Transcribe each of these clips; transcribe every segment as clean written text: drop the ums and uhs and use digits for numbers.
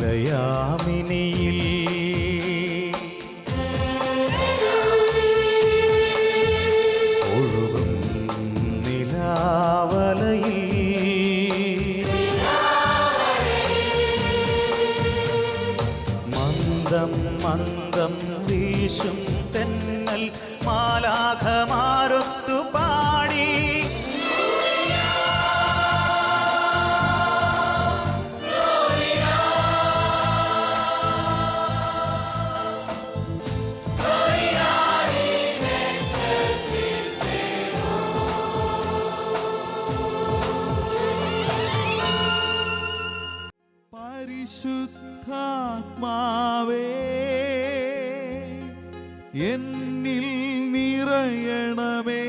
ഉദയാമിനിയിൽ ഒഴുകും നിലാവലയിൽ മന്ദം മന്ദം വീശും തെന്നൽ മാലാഖമാരൊത്തു പാടി പരിശുദ്ധാത്മാവേ എന്നിൽ നിറയണമേ,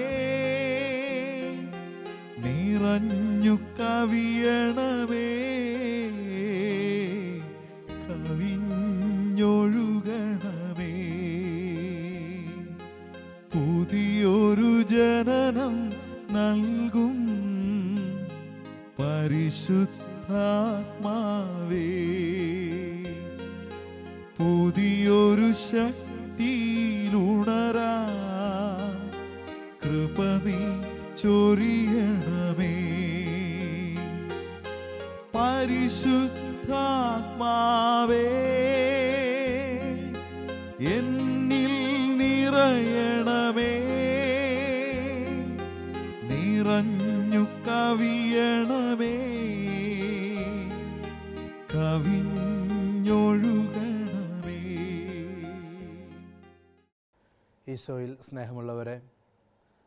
നിറഞ്ഞു കവിയണമേ, കവിഞ്ഞൊഴുകണമേ. പുതിയൊരു ജനനം നൽകും പരിശുദ്ധാത്മാവേ, പുതിയൊരു ശക്തിയിലുണരാ കൃപ നീ ചൊരിയണമേ. പരിശുദ്ധാത്മാവേ എന്നിൽ നിറയണമേ, നിറഞ്ഞു കവിയണമേ, കവിഞ്ഞൊഴുകണമേ. ഈശോയിൽ സ്നേഹമുള്ളവരെ,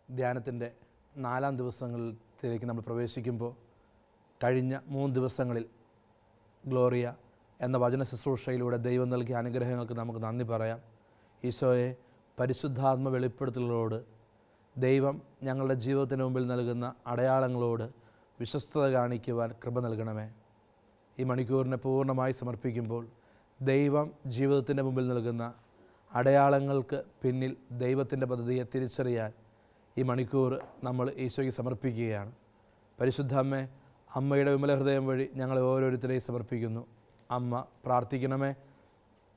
ധ്യാനത്തിൻ്റെ 4 ദിവസങ്ങളിലേക്ക് നമ്മൾ പ്രവേശിക്കുമ്പോൾ കഴിഞ്ഞ 3 ദിവസങ്ങളിൽ ഗ്ലോറിയ എന്ന വചന ശുശ്രൂഷയിലൂടെ ദൈവം നൽകിയ അനുഗ്രഹങ്ങൾക്ക് നമുക്ക് നന്ദി പറയാം. ഈശോയെ, പരിശുദ്ധാത്മ വെളിപ്പെടുത്തലുകളോട്, ദൈവം ഞങ്ങളുടെ ജീവിതത്തിന് മുമ്പിൽ നൽകുന്ന അടയാളങ്ങളോട് വിശ്വസ്തത കാണിക്കുവാൻ കൃപ നൽകണമേ. ഈ മണിക്കൂറിനെ പൂർണ്ണമായി സമർപ്പിക്കുമ്പോൾ ദൈവം ജീവിതത്തിൻ്റെ മുമ്പിൽ നൽകുന്ന അടയാളങ്ങൾക്ക് പിന്നിൽ ദൈവത്തിൻ്റെ പദ്ധതിയെ തിരിച്ചറിയാൻ ഈ മണിക്കൂർ നമ്മൾ ഈശോയ്ക്ക് സമർപ്പിക്കുകയാണ്. പരിശുദ്ധ അമ്മേ, അമ്മയുടെ വിമല ഹൃദയം വഴി ഞങ്ങളെ ഓരോരുത്തരെയും സമർപ്പിക്കുന്നു. അമ്മ പ്രാർത്ഥിക്കണമേ.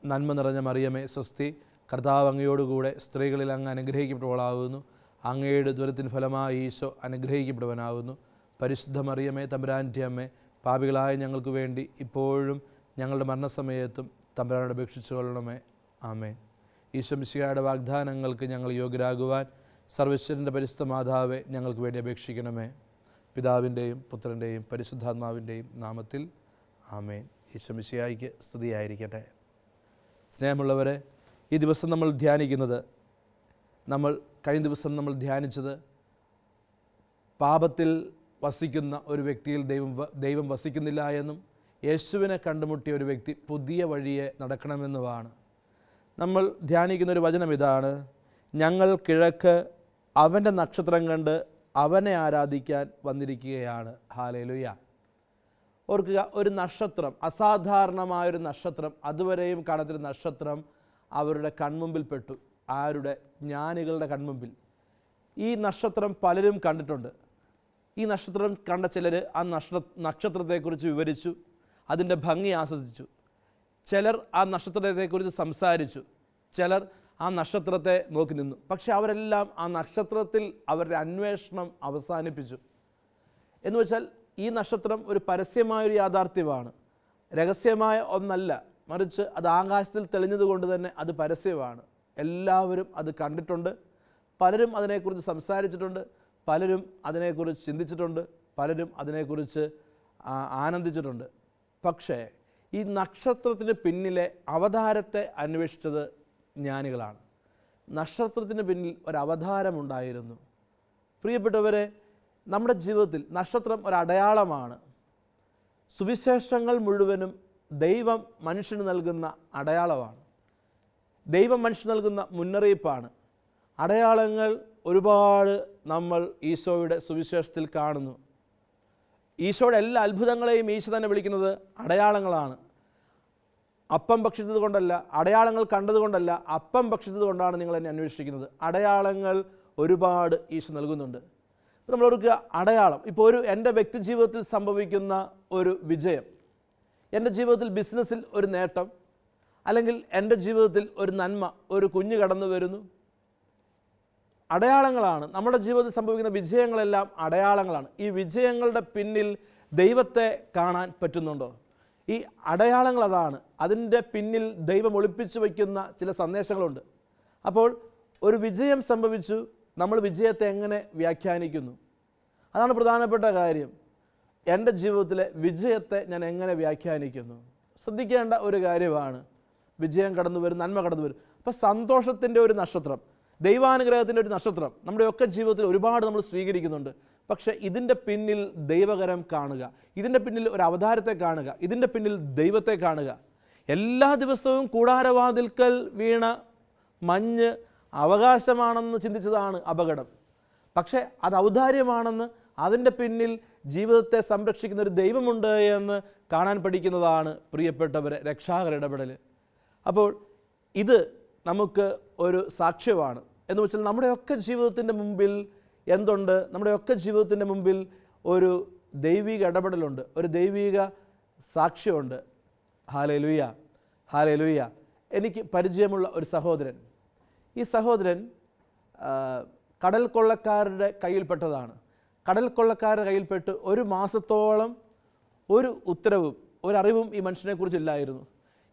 നന്മ നിറഞ്ഞ മറിയമേ സ്വസ്തി, കർത്താവ് അങ്ങയോടുകൂടെ സ്ത്രീകളിൽ അങ്ങ് അനുഗ്രഹിക്കപ്പെട്ടവളാകുന്നു. അങ്ങയുടെ ദുരിതത്തിൻ ഫലമായി ഈശോ അനുഗ്രഹിക്കപ്പെടുവാനാകുന്നു. പരിശുദ്ധ മറിയമേ തമ്പുരാൻ്റെ അമ്മേ, പാപികളായ ഞങ്ങൾക്ക് വേണ്ടി ഇപ്പോഴും ഞങ്ങളുടെ മരണസമയത്തും തമ്പുരാനോട് അപേക്ഷിച്ചു കൊള്ളണമേ. ആമേൻ. ഈശോ മിശിഹായുടെ വാഗ്ദാനങ്ങൾക്ക് ഞങ്ങൾ യോഗ്യരാകുവാൻ സർവ്വേശ്വരൻ്റെ പരിശുദ്ധ മാതാവേ ഞങ്ങൾക്ക് വേണ്ടി അപേക്ഷിക്കണമേ. പിതാവിൻ്റെയും പുത്രൻ്റെയും പരിശുദ്ധാത്മാവിൻ്റെയും നാമത്തിൽ ആമേൻ. ഈശോ മിശിഹായ്ക്ക് സ്തുതിയായിരിക്കട്ടെ. സ്നേഹമുള്ളവരെ, ഈ ദിവസം നമ്മൾ ധ്യാനിക്കുന്നത്, കഴിഞ്ഞ ദിവസം നമ്മൾ ധ്യാനിച്ചത് പാപത്തിൽ വസിക്കുന്ന ഒരു വ്യക്തിയിൽ ദൈവം വസിക്കുന്നില്ല എന്നും യേശുവിനെ കണ്ടുമുട്ടിയ ഒരു വ്യക്തി പുതിയ വഴിയെ നടക്കണമെന്നുമാണ്. നമ്മൾ ധ്യാനിക്കുന്നൊരു വചനം ഇതാണ്: ഞങ്ങൾ കിഴക്ക് അവൻ്റെ നക്ഷത്രം കണ്ട് അവനെ ആരാധിക്കാൻ വന്നിരിക്കുകയാണ്. ഹല്ലേലൂയ. ഓർക്കുക, ഒരു നക്ഷത്രം, അസാധാരണമായൊരു നക്ഷത്രം, അതുവരെയും കാണാത്തൊരു നക്ഷത്രം അവരുടെ കൺമുമ്പിൽ പെട്ടു. ആരുടെ? ജ്ഞാനികളുടെ കൺമുമ്പിൽ. ഈ നക്ഷത്രം പലരും കണ്ടിട്ടുണ്ട്. ഈ നക്ഷത്രം കണ്ട ചിലർ ആ നക്ഷത്രത്തെക്കുറിച്ച് വിവരിച്ചു, അതിൻ്റെ ഭംഗി ആസ്വദിച്ചു. ചിലർ ആ നക്ഷത്രത്തെക്കുറിച്ച് സംസാരിച്ചു, ചിലർ ആ നക്ഷത്രത്തെ നോക്കി നിന്നു. പക്ഷെ അവരെല്ലാം ആ നക്ഷത്രത്തിൽ അവരുടെ അന്വേഷണം അവസാനിപ്പിച്ചു. എന്ന് വെച്ചാൽ ഈ നക്ഷത്രം ഒരു പരസ്യമായൊരു യാഥാർത്ഥ്യമാണ്, രഹസ്യമായ ഒന്നല്ല. മറിച്ച് അത് ആകാശത്തിൽ തെളിഞ്ഞതുകൊണ്ട് തന്നെ അത് പരസ്യമാണ്. എല്ലാവരും അത് കണ്ടിട്ടുണ്ട്, പലരും അതിനെക്കുറിച്ച് സംസാരിച്ചിട്ടുണ്ട്, പലരും അതിനെക്കുറിച്ച് ചിന്തിച്ചിട്ടുണ്ട്, പലരും അതിനെക്കുറിച്ച് ആനന്ദിച്ചിട്ടുണ്ട്. പക്ഷേ ഈ നക്ഷത്രത്തിന് പിന്നിലെ അവതാരത്തെ അന്വേഷിച്ചത് ജ്ഞാനികളാണ്. നക്ഷത്രത്തിന് പിന്നിൽ ഒരു അവതാരമുണ്ടായിരുന്നു. പ്രിയപ്പെട്ടവരെ, നമ്മുടെ ജീവിതത്തിൽ നക്ഷത്രം ഒരടയാളമാണ്. സുവിശേഷങ്ങൾ മുഴുവനും ദൈവം മനുഷ്യന് നൽകുന്ന അടയാളമാണ്. ദൈവം മനുഷ്യന് നൽകുന്ന മുന്നറിയിപ്പാണ്. അടയാളങ്ങൾ ഒരുപാട് നമ്മൾ ഈശോയുടെ സുവിശേഷത്തിൽ കാണുന്നു. ഈശോയുടെ എല്ലാ അത്ഭുതങ്ങളെയും ഈശോ തന്നെ വിളിക്കുന്നത് അടയാളങ്ങളാണ്. അപ്പം ഭക്ഷിച്ചത് കൊണ്ടല്ല, അടയാളങ്ങൾ കണ്ടതുകൊണ്ടല്ല, അപ്പം ഭക്ഷിച്ചത് കൊണ്ടാണ് നിങ്ങൾ എന്നെ അന്വേഷിക്കുന്നത്. അടയാളങ്ങൾ ഒരുപാട് ഈശോ നൽകുന്നുണ്ട്. നമ്മൾ ഓർക്കുക, അടയാളം ഇപ്പോൾ എൻ്റെ വ്യക്തി ജീവിതത്തിൽ സംഭവിക്കുന്ന ഒരു വിജയം, എൻ്റെ ജീവിതത്തിൽ ബിസിനസ്സിൽ ഒരു നേട്ടം, അല്ലെങ്കിൽ എൻ്റെ ജീവിതത്തിൽ ഒരു നന്മ, ഒരു കുഞ്ഞ് കടന്നു വരുന്നു. അടയാളങ്ങളാണ്. നമ്മുടെ ജീവിതത്തിൽ സംഭവിക്കുന്ന വിജയങ്ങളെല്ലാം അടയാളങ്ങളാണ്. ഈ വിജയങ്ങളുടെ പിന്നിൽ ദൈവത്തെ കാണാൻ പറ്റുന്നുണ്ടോ? ഈ അടയാളങ്ങൾ അതാണ്. അതിൻ്റെ പിന്നിൽ ദൈവം ഒളിപ്പിച്ചു വയ്ക്കുന്ന ചില സന്ദേശങ്ങളുണ്ട്. അപ്പോൾ ഒരു വിജയം സംഭവിച്ചു, നമ്മൾ വിജയത്തെ എങ്ങനെ വ്യാഖ്യാനിക്കുന്നു? അതാണ് പ്രധാനപ്പെട്ട കാര്യം. എൻ്റെ ജീവിതത്തിലെ വിജയത്തെ ഞാൻ എങ്ങനെ വ്യാഖ്യാനിക്കുന്നു? ശ്രദ്ധിക്കേണ്ട ഒരു കാര്യമാണ്. വിജയം കടന്നു വരും, നന്മ കടന്നു വരും. അപ്പോൾ സന്തോഷത്തിൻ്റെ ഒരു നക്ഷത്രം, ദൈവാനുഗ്രഹത്തിൻ്റെ ഒരു നക്ഷത്രം നമ്മുടെയൊക്കെ ജീവിതത്തിൽ ഒരുപാട് നമ്മൾ സ്വീകരിക്കുന്നുണ്ട്. പക്ഷേ ഇതിൻ്റെ പിന്നിൽ ദൈവകരം കാണുക, ഇതിൻ്റെ പിന്നിൽ ഒരു അവതാരത്തെ കാണുക, ഇതിൻ്റെ പിന്നിൽ ദൈവത്തെ കാണുക. എല്ലാ ദിവസവും കൂടാരവാതിൽക്കൽ വീണ മഞ്ഞ് അവകാശമാണെന്ന് ചിന്തിച്ചതാണ് അപകടം. പക്ഷേ അത് ഔദാര്യമാണെന്ന്, അതിൻ്റെ പിന്നിൽ ജീവിതത്തെ സംരക്ഷിക്കുന്ന ഒരു ദൈവമുണ്ട് എന്ന് കാണാൻ പഠിക്കുന്നതാണ് പ്രിയപ്പെട്ടവരെ രക്ഷാകര ഇടപെടൽ. അപ്പോൾ ഇത് നമുക്ക് ഒരു സാക്ഷ്യമാണ്. എന്ന് വെച്ചാൽ നമ്മുടെയൊക്കെ ജീവിതത്തിൻ്റെ മുമ്പിൽ എന്തുണ്ട്? നമ്മുടെയൊക്കെ ജീവിതത്തിൻ്റെ മുമ്പിൽ ഒരു ദൈവിക ഇടപെടലുണ്ട്, ഒരു ദൈവിക സാക്ഷ്യമുണ്ട്. Hallelujah, hallelujah. എനിക്ക് പരിചയമുള്ള ഒരു സഹോദരൻ, ഈ സഹോദരൻ കടൽ കൊള്ളക്കാരുടെ കയ്യിൽപ്പെട്ടതാണ്. കടൽ കൊള്ളക്കാരുടെ കയ്യിൽപ്പെട്ട് ഒരു മാസത്തോളം ഒരു ഉത്തരവും ഒരറിവും ഈ മനുഷ്യനെക്കുറിച്ചില്ലായിരുന്നു.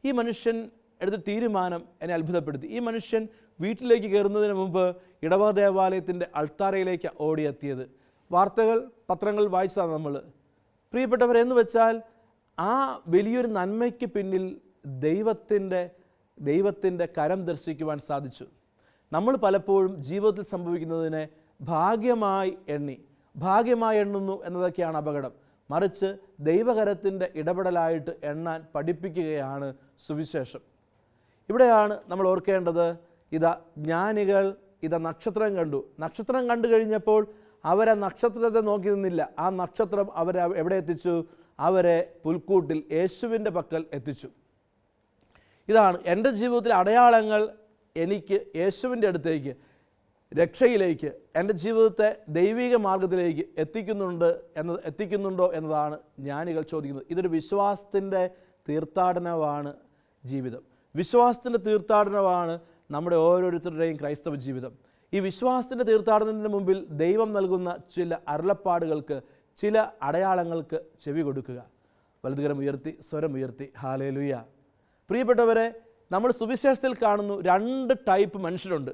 ഈ മനുഷ്യൻ എടുത്ത തീരുമാനം എന്നെ അത്ഭുതപ്പെടുത്തി. ഈ മനുഷ്യൻ വീട്ടിലേക്ക് കയറുന്നതിന് മുമ്പ് ഇടവക ദേവാലയത്തിൻ്റെ അൾത്താരയിലേക്ക് ഓടിയെത്തിയത്. വാർത്തകൾ, പത്രങ്ങൾ വായിച്ചതാണ് നമ്മൾ. പ്രിയപ്പെട്ടവരെന്ന് വെച്ചാൽ ആ വലിയൊരു നന്മയ്ക്ക് പിന്നിൽ ദൈവത്തിൻ്റെ കരം ദർശിക്കുവാൻ സാധിച്ചു. നമ്മൾ പലപ്പോഴും ജീവിതത്തിൽ സംഭവിക്കുന്നതിനെ ഭാഗ്യമായി എണ്ണുന്നു എന്നതൊക്കെയാണ് അപകടം. മറിച്ച് ദൈവകരത്തിൻ്റെ ഇടപെടലായിട്ട് എണ്ണാൻ പഠിപ്പിക്കുകയാണ് സുവിശേഷം. ഇവിടെയാണ് നമ്മൾ ഓർക്കേണ്ടത്. ഇതാ ജ്ഞാനികൾ നക്ഷത്രം കണ്ടു. നക്ഷത്രം കണ്ടു കഴിഞ്ഞപ്പോൾ അവരെ നക്ഷത്രത്തെ നോക്കി നിന്നില്ല. ആ നക്ഷത്രം അവരെ എവിടെ എത്തിച്ചു? അവരെ പുൽക്കൂട്ടിൽ യേശുവിൻ്റെ പക്കൽ എത്തിച്ചു. ഇതാണ് എൻ്റെ ജീവിതത്തിലെ അടയാളങ്ങൾ എനിക്ക് യേശുവിൻ്റെ അടുത്തേക്ക്, രക്ഷയിലേക്ക്, എൻ്റെ ജീവിതത്തെ ദൈവിക മാർഗത്തിലേക്ക് എത്തിക്കുന്നുണ്ടോ എന്നതാണ് ജ്ഞാനികൾ ചോദിക്കുന്നത്. ഇതൊരു വിശ്വാസത്തിൻ്റെ തീർത്ഥാടനമാണ് ജീവിതം. വിശ്വാസത്തിൻ്റെ തീർത്ഥാടനമാണ് നമ്മുടെ ഓരോരുത്തരുടെയും ക്രൈസ്തവ ജീവിതം. ഈ വിശ്വാസത്തിൻ്റെ തീർത്ഥാടനത്തിന് മുമ്പിൽ ദൈവം നൽകുന്ന ചില അരുളപ്പാടുകൾക്ക്, ചില അടയാളങ്ങൾക്ക് ചെവി കൊടുക്കുക. വലതുകരം ഉയർത്തി, സ്വരം ഉയർത്തി ഹല്ലേലൂയ. പ്രിയപ്പെട്ടവരെ, നമ്മൾ സുവിശേഷത്തിൽ കാണുന്നു 2 ടൈപ്പ് മനുഷ്യരുണ്ട്.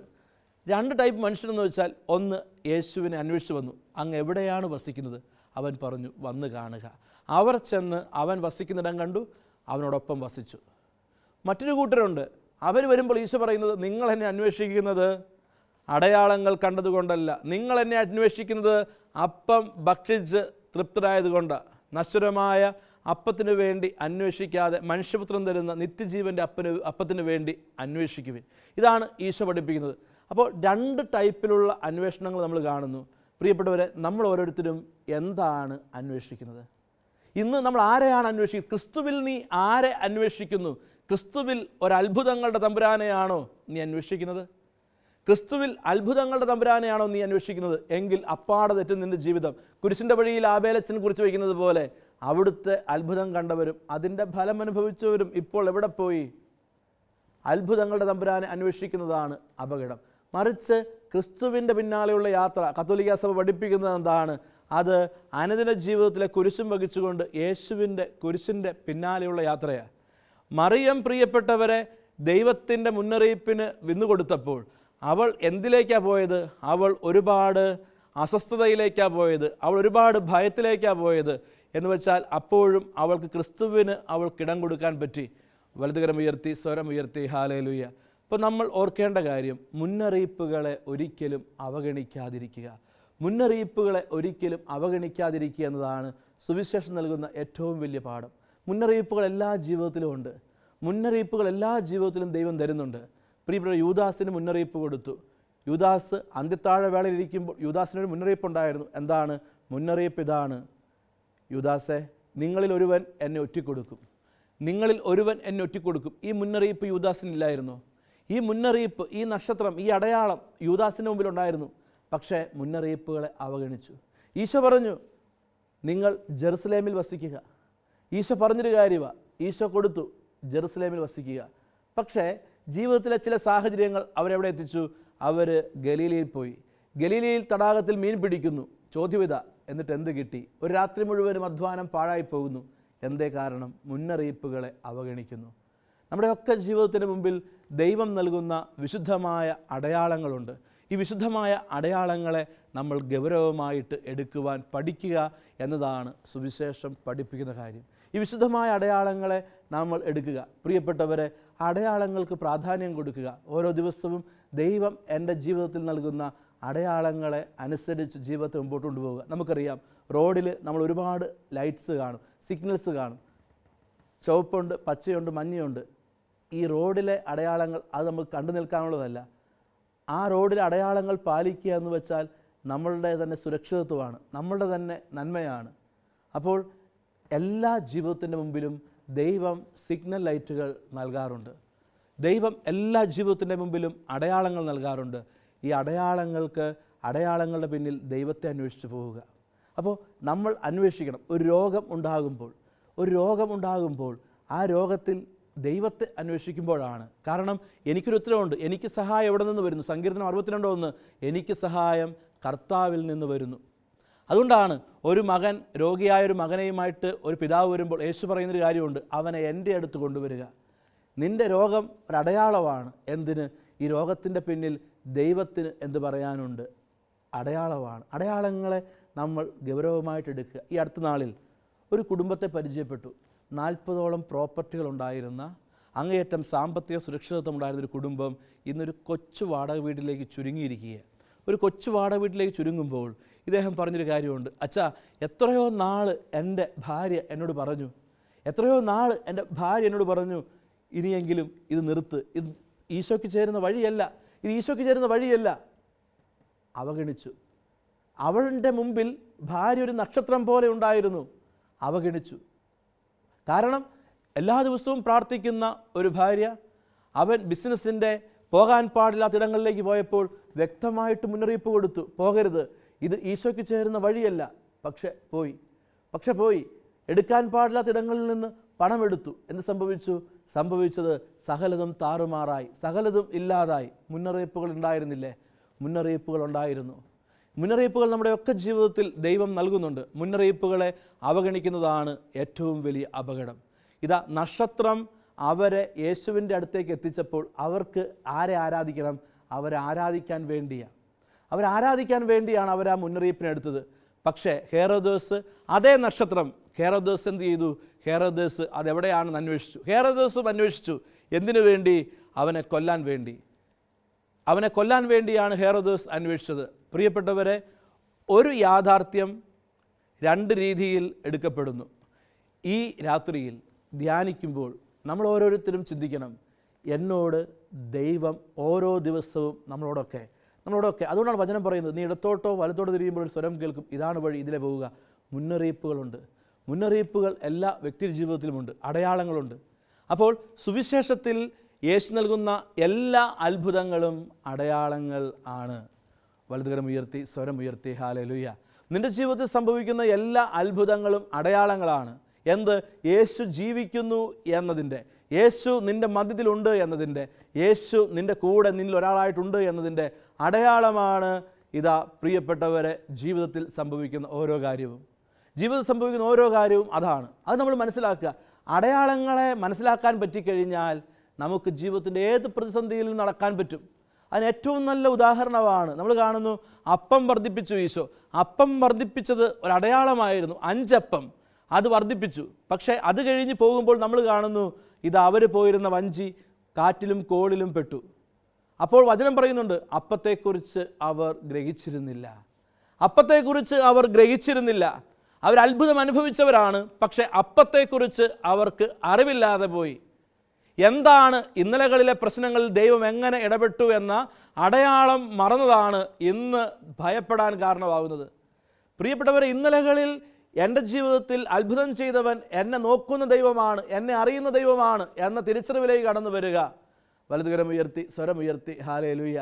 2 ടൈപ്പ് മനുഷ്യരെന്ന് വെച്ചാൽ, ഒന്ന് യേശുവിനെ അന്വേഷിച്ച് വന്നു. അങ്ങ് എവിടെയാണ് വസിക്കുന്നത്? അവൻ പറഞ്ഞു, വന്ന് കാണുക. അവർ ചെന്ന് അവൻ വസിക്കുന്നിടം കണ്ടു, അവനോടൊപ്പം വസിച്ചു. മറ്റൊരു കൂട്ടരുണ്ട്. അവർ വരുമ്പോൾ ഈശോ പറയുന്നത്, നിങ്ങൾ എന്നെ അന്വേഷിക്കുന്നത് അടയാളങ്ങൾ കണ്ടതുകൊണ്ടല്ല, നിങ്ങൾ എന്നെ അന്വേഷിക്കുന്നത് അപ്പം ഭക്ഷിച്ച് തൃപ്തരായതുകൊണ്ടാണ്. നശ്വരമായ അപ്പത്തിനു വേണ്ടി അന്വേഷിക്കാതെ മനുഷ്യപുത്രൻ തരുന്ന നിത്യജീവൻ്റെ അപ്പത്തിന് വേണ്ടി അന്വേഷിക്കുവിൻ. ഇതാണ് ഈശോ പഠിപ്പിക്കുന്നത്. അപ്പോൾ 2 ടൈപ്പിലുള്ള അന്വേഷണങ്ങൾ നമ്മൾ കാണുന്നു. പ്രിയപ്പെട്ടവരെ, നമ്മൾ ഓരോരുത്തരും എന്താണ് അന്വേഷിക്കുന്നത്? ഇന്ന് നമ്മൾ ആരെയാണ് അന്വേഷിക്കുന്നത്? ക്രിസ്തുവിൽ നീ ആരെ അന്വേഷിക്കുന്നു? ക്രിസ്തുവിൽ ഒരത്ഭുതങ്ങളുടെ തമ്പുരാനെയാണോ നീ അന്വേഷിക്കുന്നത്? ക്രിസ്തുവിൽ അത്ഭുതങ്ങളുടെ തമ്പുരാനെയാണോ നീ അന്വേഷിക്കുന്നത്? എങ്കിൽ അപ്പാടെ തെറ്റും നിൻ്റെ ജീവിതം. കുരിശിൻ്റെ വഴിയിൽ ആബേലച്ചൻ കുറിച്ച് വയ്ക്കുന്നത് പോലെ അവിടുത്തെ അത്ഭുതം കണ്ടവരും അതിൻ്റെ ഫലം അനുഭവിച്ചവരും ഇപ്പോൾ എവിടെ പോയി? അത്ഭുതങ്ങളുടെ തമ്പുരാനെ അന്വേഷിക്കുന്നതാണ് അപകടം. മറിച്ച് ക്രിസ്തുവിൻ്റെ പിന്നാലെയുള്ള യാത്ര കത്തോലിക്കാ സഭ പഠിപ്പിക്കുന്നത് എന്താണ്? അത് അനുദിന ജീവിതത്തിലെ കുരിശും വഹിച്ചുകൊണ്ട് യേശുവിൻ്റെ കുരിശിൻ്റെ പിന്നാലെയുള്ള യാത്രയാണ്. മറിയം, പ്രിയപ്പെട്ടവരെ, ദൈവത്തിൻ്റെ മുന്നറിയിപ്പിന് വിന്നുകൊടുത്തപ്പോൾ അവൾ എന്തിലേക്കാണ് പോയത്? അവൾ ഒരുപാട് അസ്വസ്ഥതയിലേക്കാണ് പോയത്, അവൾ ഒരുപാട് ഭയത്തിലേക്കാണ് പോയത്. എന്ന് വെച്ചാൽ അപ്പോഴും അവൾക്ക് ക്രിസ്തുവിന് അവൾക്കിടം കൊടുക്കാൻ പറ്റി. വലതുകരം ഉയർത്തി, സ്വരം ഉയർത്തി ഹല്ലേലൂയ. അപ്പോൾ നമ്മൾ ഓർക്കേണ്ട കാര്യം, മുന്നറിയിപ്പുകളെ ഒരിക്കലും അവഗണിക്കാതിരിക്കുക. മുന്നറിയിപ്പുകളെ ഒരിക്കലും അവഗണിക്കാതിരിക്കുക എന്നതാണ് സുവിശേഷം നൽകുന്ന ഏറ്റവും വലിയ പാഠം. മുന്നറിയിപ്പുകൾ എല്ലാ ജീവിതത്തിലും ഉണ്ട്. മുന്നറിയിപ്പുകൾ എല്ലാ ജീവിതത്തിലും ദൈവം തരുന്നുണ്ട്. പ്രിയപ്പെട്ട യൂദാസിന് മുന്നറിയിപ്പ് കൊടുത്തു. യൂദാസ് അന്ത്യത്താഴ വേളയിലിരിക്കുമ്പോൾ യൂദാസിനൊരു മുന്നറിയിപ്പുണ്ടായിരുന്നു. എന്താണ് മുന്നറിയിപ്പ്? ഇതാണ്, യൂദാസെ, നിങ്ങളിൽ ഒരുവൻ എന്നെ ഒറ്റിക്കൊടുക്കും, നിങ്ങളിൽ ഒരുവൻ എന്നെ ഒറ്റിക്കൊടുക്കും. ഈ മുന്നറിയിപ്പ് യൂദാസിനില്ലായിരുന്നു. ഈ മുന്നറിയിപ്പ്, ഈ നക്ഷത്രം, ഈ അടയാളം യൂദാസിന് മുമ്പിലുണ്ടായിരുന്നു. പക്ഷേ മുന്നറിയിപ്പുകളെ അവഗണിച്ചു. ഈശോ പറഞ്ഞു, നിങ്ങൾ ജെറുസലേമിൽ വസിക്കുക. ഈശോ പറഞ്ഞൊരു കാര്യമാണ്, ഈശോ കൊടുത്തു, ജെറുസലേമിൽ വസിക്കുക. പക്ഷേ ജീവിതത്തിലെ ചില സാഹചര്യങ്ങൾ അവരെവിടെ എത്തിച്ചു? അവർ ഗലീലയിൽ പോയി. ഗലീലയിൽ തടാകത്തിൽ മീൻ പിടിക്കുന്നു. ചോദ്യം ഇതാ, എന്നിട്ട് എന്ത് കിട്ടി? ഒരു രാത്രി മുഴുവനും അധ്വാനം പാഴായി പോകുന്നു. എന്തേ കാരണം? മുന്നറിയിപ്പുകളെ അവഗണിക്കുന്നു. നമ്മുടെയൊക്കെ ജീവിതത്തിന് മുമ്പിൽ ദൈവം നൽകുന്ന വിശുദ്ധമായ അടയാളങ്ങളുണ്ട്. ഈ വിശുദ്ധമായ അടയാളങ്ങളെ നമ്മൾ ഗൗരവമായിട്ട് എടുക്കുവാൻ പഠിക്കുക എന്നതാണ് സുവിശേഷം പഠിപ്പിക്കുന്ന കാര്യം. ഈ വിശുദ്ധമായ അടയാളങ്ങളെ നമ്മൾ എടുക്കുക. പ്രിയപ്പെട്ടവരെ, അടയാളങ്ങൾക്ക് പ്രാധാന്യം കൊടുക്കുക. ഓരോ ദിവസവും ദൈവം എൻ്റെ ജീവിതത്തിൽ നൽകുന്ന അടയാളങ്ങളെ അനുസരിച്ച് ജീവിതത്തെ മുമ്പോട്ട് കൊണ്ടുപോവുക. നമുക്കറിയാം, റോഡിൽ നമ്മൾ ഒരുപാട് ലൈറ്റ്സ് കാണും, സിഗ്നൽസ് കാണും. ചുവപ്പുണ്ട്, പച്ചയുണ്ട്, മഞ്ഞയുണ്ട്. ഈ റോഡിലെ അടയാളങ്ങൾ അത് നമുക്ക് കണ്ടു നിൽക്കാനുള്ളതല്ല. ആ റോഡിലെ അടയാളങ്ങൾ പാലിക്കുക എന്ന് വെച്ചാൽ നമ്മളുടെ തന്നെ സുരക്ഷിതത്വമാണ്, നമ്മളുടെ തന്നെ നന്മയാണ്. അപ്പോൾ എല്ലാ ജീവിതത്തിൻ്റെ മുമ്പിലും ദൈവം സിഗ്നൽ ലൈറ്റുകൾ നൽകാറുണ്ട്. ദൈവം എല്ലാ ജീവിതത്തിൻ്റെ മുമ്പിലും അടയാളങ്ങൾ നൽകാറുണ്ട്. ഈ അടയാളങ്ങളുടെ പിന്നിൽ ദൈവത്തെ അന്വേഷിച്ച് പോവുക. അപ്പോൾ നമ്മൾ അന്വേഷിക്കണം. ഒരു രോഗം ഉണ്ടാകുമ്പോൾ ആ രോഗത്തിൽ ദൈവത്തെ അന്വേഷിക്കുമ്പോഴാണ്. കാരണം എനിക്കൊരു ഉത്തരവുണ്ട്. എനിക്ക് സഹായം എവിടെ നിന്ന് വരുന്നു? സങ്കീർത്തനം 62:1, എനിക്ക് സഹായം കർത്താവിൽ നിന്ന് വരുന്നു. അതുകൊണ്ടാണ് ഒരു മകൻ, രോഗിയായൊരു മകനെയുമായിട്ട് ഒരു പിതാവ് വരുമ്പോൾ യേശു പറയുന്നൊരു കാര്യമുണ്ട്, അവനെ എൻ്റെ അടുത്ത് കൊണ്ടുവരിക. നിൻ്റെ രോഗം ഒരടയാളമാണ്. എന്തിന്? ഈ രോഗത്തിൻ്റെ പിന്നിൽ ദൈവത്തിന് എന്ത് പറയാനുണ്ട്? അടയാളമാണ്. അടയാളങ്ങളെ നമ്മൾ ഗൗരവമായിട്ട് എടുക്കുക. ഈ അടുത്ത നാളിൽ ഒരു കുടുംബത്തെ പരിചയപ്പെട്ടു. 40ഓളം പ്രോപ്പർട്ടികൾ ഉണ്ടായിരുന്ന, അങ്ങേയറ്റം സാമ്പത്തിക സുരക്ഷിതത്വം ഉണ്ടായിരുന്ന ഒരു കുടുംബം ഇന്നൊരു കൊച്ചു വാടക വീട്ടിലേക്ക് ചുരുങ്ങിയിരിക്കുക. ഒരു കൊച്ചു വാടക വീട്ടിലേക്ക് ചുരുങ്ങുമ്പോൾ ഇദ്ദേഹം പറഞ്ഞൊരു കാര്യമുണ്ട്, അച്ഛാ, എത്രയോ നാൾ എൻ്റെ ഭാര്യ എന്നോട് പറഞ്ഞു, ഇനിയെങ്കിലും ഇത് നിർത്ത്, ഇത് ഈശോയ്ക്ക് ചേരുന്ന വഴിയല്ല. അവഗണിച്ചു. അവളുടെ മുമ്പിൽ ഭാര്യ ഒരു നക്ഷത്രം പോലെ ഉണ്ടായിരുന്നു. അവഗണിച്ചു. കാരണം എല്ലാ ദിവസവും പ്രാർത്ഥിക്കുന്ന ഒരു ഭാര്യ, അവൻ ബിസിനസ്സിൻ്റെ പോകാൻ പാടില്ലാത്ത ഇടങ്ങളിലേക്ക് പോയപ്പോൾ വ്യക്തമായിട്ട് മുന്നറിയിപ്പ് കൊടുത്തു, പോകരുത്, ഇത് ഈശോയ്ക്ക് ചേരുന്ന വഴിയല്ല. പക്ഷെ പോയി എടുക്കാൻ പാടില്ലാത്ത ഇടങ്ങളിൽ നിന്ന് പണമെടുത്തു. എന്ത് സംഭവിച്ചത് സകലതും താറുമാറായി, സകലതും ഇല്ലാതായി. മുന്നറിയിപ്പുകൾ ഉണ്ടായിരുന്നില്ലേ? മുന്നറിയിപ്പുകൾ ഉണ്ടായിരുന്നു. മുന്നറിയിപ്പുകൾ നമ്മുടെയൊക്കെ ജീവിതത്തിൽ ദൈവം നൽകുന്നുണ്ട്. മുന്നറിയിപ്പുകളെ അവഗണിക്കുന്നതാണ് ഏറ്റവും വലിയ അപകടം. ഇതാ, നക്ഷത്രം അവരെ യേശുവിൻ്റെ അടുത്തേക്ക് എത്തിച്ചപ്പോൾ അവർക്ക് ആരെ ആരാധിക്കണം? അവരെ ആരാധിക്കാൻ വേണ്ടിയാണ് അവർ ആ മുന്നറിയിപ്പിനെടുത്തത്. പക്ഷേ ഹേറോദോസ്, അതേ നക്ഷത്രം, ഹേറോദോസ് എന്ത് ചെയ്തു? ഹേറോദോസ് അതെവിടെയാണെന്ന് അന്വേഷിച്ചു. എന്തിനു വേണ്ടി? അവനെ കൊല്ലാൻ വേണ്ടിയാണ് ഹേറോദോസ് അന്വേഷിച്ചത്. പ്രിയപ്പെട്ടവരെ, ഒരു യാഥാർത്ഥ്യം രണ്ട് രീതിയിൽ എടുക്കപ്പെടുന്നു. ഈ രാത്രിയിൽ ധ്യാനിക്കുമ്പോൾ നമ്മൾ ഓരോരുത്തരും ചിന്തിക്കണം, എന്നോട് ദൈവം ഓരോ ദിവസവും നമ്മളോടൊക്കെ. അതുകൊണ്ടാണ് വചനം പറയുന്നത്, നീ ഇടത്തോട്ടോ വലത്തോട്ടോ തിരിയുമ്പോൾ ഒരു സ്വരം കേൾക്കും, ഇതാണ് വഴി, ഇതിലെ പോവുക. മുന്നറിയിപ്പുകൾ എല്ലാ വ്യക്തി ജീവിതത്തിലുമുണ്ട്, അടയാളങ്ങളുണ്ട്. അപ്പോൾ സുവിശേഷത്തിൽ യേശു നൽകുന്ന എല്ലാ അത്ഭുതങ്ങളും അടയാളങ്ങൾ ആണ്. വലതുകരം ഉയർത്തി സ്വരം ഉയർത്തി ഹല്ലേലൂയ. നിൻ്റെ ജീവിതത്തിൽ സംഭവിക്കുന്ന എല്ലാ അത്ഭുതങ്ങളും അടയാളങ്ങളാണ്. എന്ത്? യേശു ജീവിക്കുന്നു എന്നതിൻ്റെ, യേശു നിൻ്റെ മധ്യത്തിലുണ്ട് എന്നതിൻ്റെ, യേശു നിൻ്റെ കൂടെ നിന്നിൽ ഒരാളായിട്ടുണ്ട് എന്നതിൻ്റെ അടയാളമാണ്. ഇതാ പ്രിയപ്പെട്ടവരെ, ജീവിതത്തിൽ സംഭവിക്കുന്ന ഓരോ കാര്യവും അതാണ്. അത് നമ്മൾ മനസ്സിലാക്കുക. അടയാളങ്ങളെ മനസ്സിലാക്കാൻ പറ്റിക്കഴിഞ്ഞാൽ നമുക്ക് ജീവിതത്തിൻ്റെ ഏത് പ്രതിസന്ധിയിലും നടക്കാൻ പറ്റും. അതിന് ഏറ്റവും നല്ല ഉദാഹരണമാണ് നമ്മൾ കാണുന്നു, അപ്പം വർദ്ധിപ്പിച്ചു ഈശോ. അപ്പം വർദ്ധിപ്പിച്ചത് ഒരടയാളമായിരുന്നു. 5 അപ്പം അത് വർദ്ധിപ്പിച്ചു. പക്ഷേ അത് കഴിഞ്ഞ് പോകുമ്പോൾ നമ്മൾ കാണുന്നു, ഇത് അവർ പോയിരുന്ന വഞ്ചി കാറ്റിലും കോളിലും പെട്ടു. അപ്പോൾ വചനം പറയുന്നുണ്ട്, അപ്പത്തെക്കുറിച്ച് അവർ ഗ്രഹിച്ചിരുന്നില്ല. അവർ അത്ഭുതം അനുഭവിച്ചവരാണ്, പക്ഷേ അപ്പത്തെക്കുറിച്ച് അവർക്ക് അറിവില്ലാതെ പോയി. എന്താണ് ഇന്നലകളിലെ പ്രശ്നങ്ങളിൽ ദൈവം എങ്ങനെ ഇടപെട്ടു എന്ന അടയാളം മറന്നതാണ് ഇന്ന് ഭയപ്പെടാൻ കാരണമാകുന്നത്. പ്രിയപ്പെട്ടവരെ, ഇന്നലകളിൽ എൻ്റെ ജീവിതത്തിൽ അത്ഭുതം ചെയ്തവൻ എന്നെ നോക്കുന്ന ദൈവമാണ്, എന്നെ അറിയുന്ന ദൈവമാണ് എന്ന തിരിച്ചറിവിലേക്ക് കടന്നു വരിക. വലതുകരം ഉയർത്തി സ്വരം ഉയർത്തി ഹല്ലേലൂയ.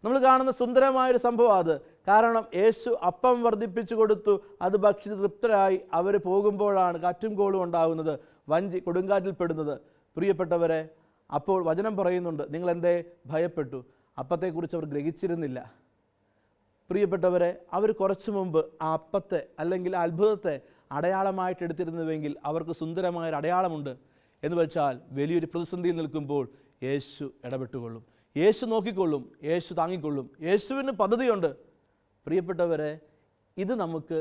നമ്മൾ കാണുന്ന സുന്ദരമായൊരു സംഭവം അത്. കാരണം യേശു അപ്പം വർദ്ധിപ്പിച്ചു കൊടുത്തു, അത് ഭക്ഷിച്ച് തൃപ്തരായി അവർ പോകുമ്പോഴാണ് കാറ്റും കോളും ഉണ്ടാകുന്നത്, വഞ്ചി കൊടുങ്കാറ്റിൽ പെടുന്നത്. പ്രിയപ്പെട്ടവരെ, അപ്പോൾ വചനം പറയുന്നുണ്ട്, നിങ്ങളെന്തേ ഭയപ്പെട്ടു? അപ്പത്തെക്കുറിച്ച് അവർ ഗ്രഹിച്ചിരുന്നില്ല. പ്രിയപ്പെട്ടവരെ, അവർ കുറച്ചു മുമ്പ് ആ അപ്പത്തെ അല്ലെങ്കിൽ ആ അത്ഭുതത്തെ അടയാളമായിട്ട് എടുത്തിരുന്നുവെങ്കിൽ അവർക്ക് സുന്ദരമായൊരു അടയാളമുണ്ട് എന്ന് വെച്ചാൽ വലിയൊരു പ്രതിസന്ധിയിൽ നിൽക്കുമ്പോൾ യേശു ഇടപെട്ടുകൊള്ളും, യേശു നോക്കിക്കൊള്ളും, യേശു താങ്ങിക്കൊള്ളും. യേശുവിന് പദ്ധതിയുണ്ട്. പ്രിയപ്പെട്ടവരെ, ഇത് നമുക്ക്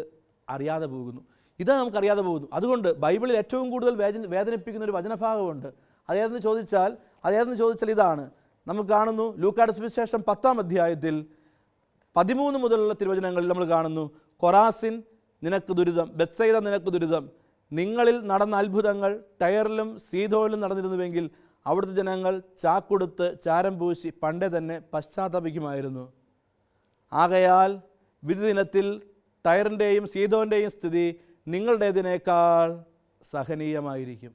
അറിയാതെ പോകുന്നു, നമുക്കറിയാതെ പോകുന്നു. അതുകൊണ്ട് ബൈബിളിൽ ഏറ്റവും കൂടുതൽ വേദനിപ്പിക്കുന്ന ഒരു വചനഭാഗമുണ്ട്. അതേതെന്ന് ചോദിച്ചാൽ ഇതാണ്. നമുക്ക് കാണുന്നു ലൂക്കായുടെ സുവിശേഷം 10-ാം അധ്യായത്തിൽ 13 മുതലുള്ള തിരുവചനങ്ങളിൽ നമ്മൾ കാണുന്നു, കൊറാസിൻ നിനക്ക് ദുരിതം, ബെത്സൈദ നിനക്ക് ദുരിതം. നിങ്ങളിൽ നടന്ന അത്ഭുതങ്ങൾ ടയറിലും സീദോനിലും നടന്നിരുന്നുവെങ്കിൽ അവിടുത്തെ ജനങ്ങൾ ചാക്കൊടുത്ത് ചാരം പൂശി പണ്ടേ തന്നെ പശ്ചാത്തപിക്കുമായിരുന്നു. ആകയാൽ വിധി ദിനത്തിൽ ടയറിൻ്റെയും സീദോൻ്റെയും സ്ഥിതി നിങ്ങളുടേതിനേക്കാൾ സഹനീയമായിരിക്കും.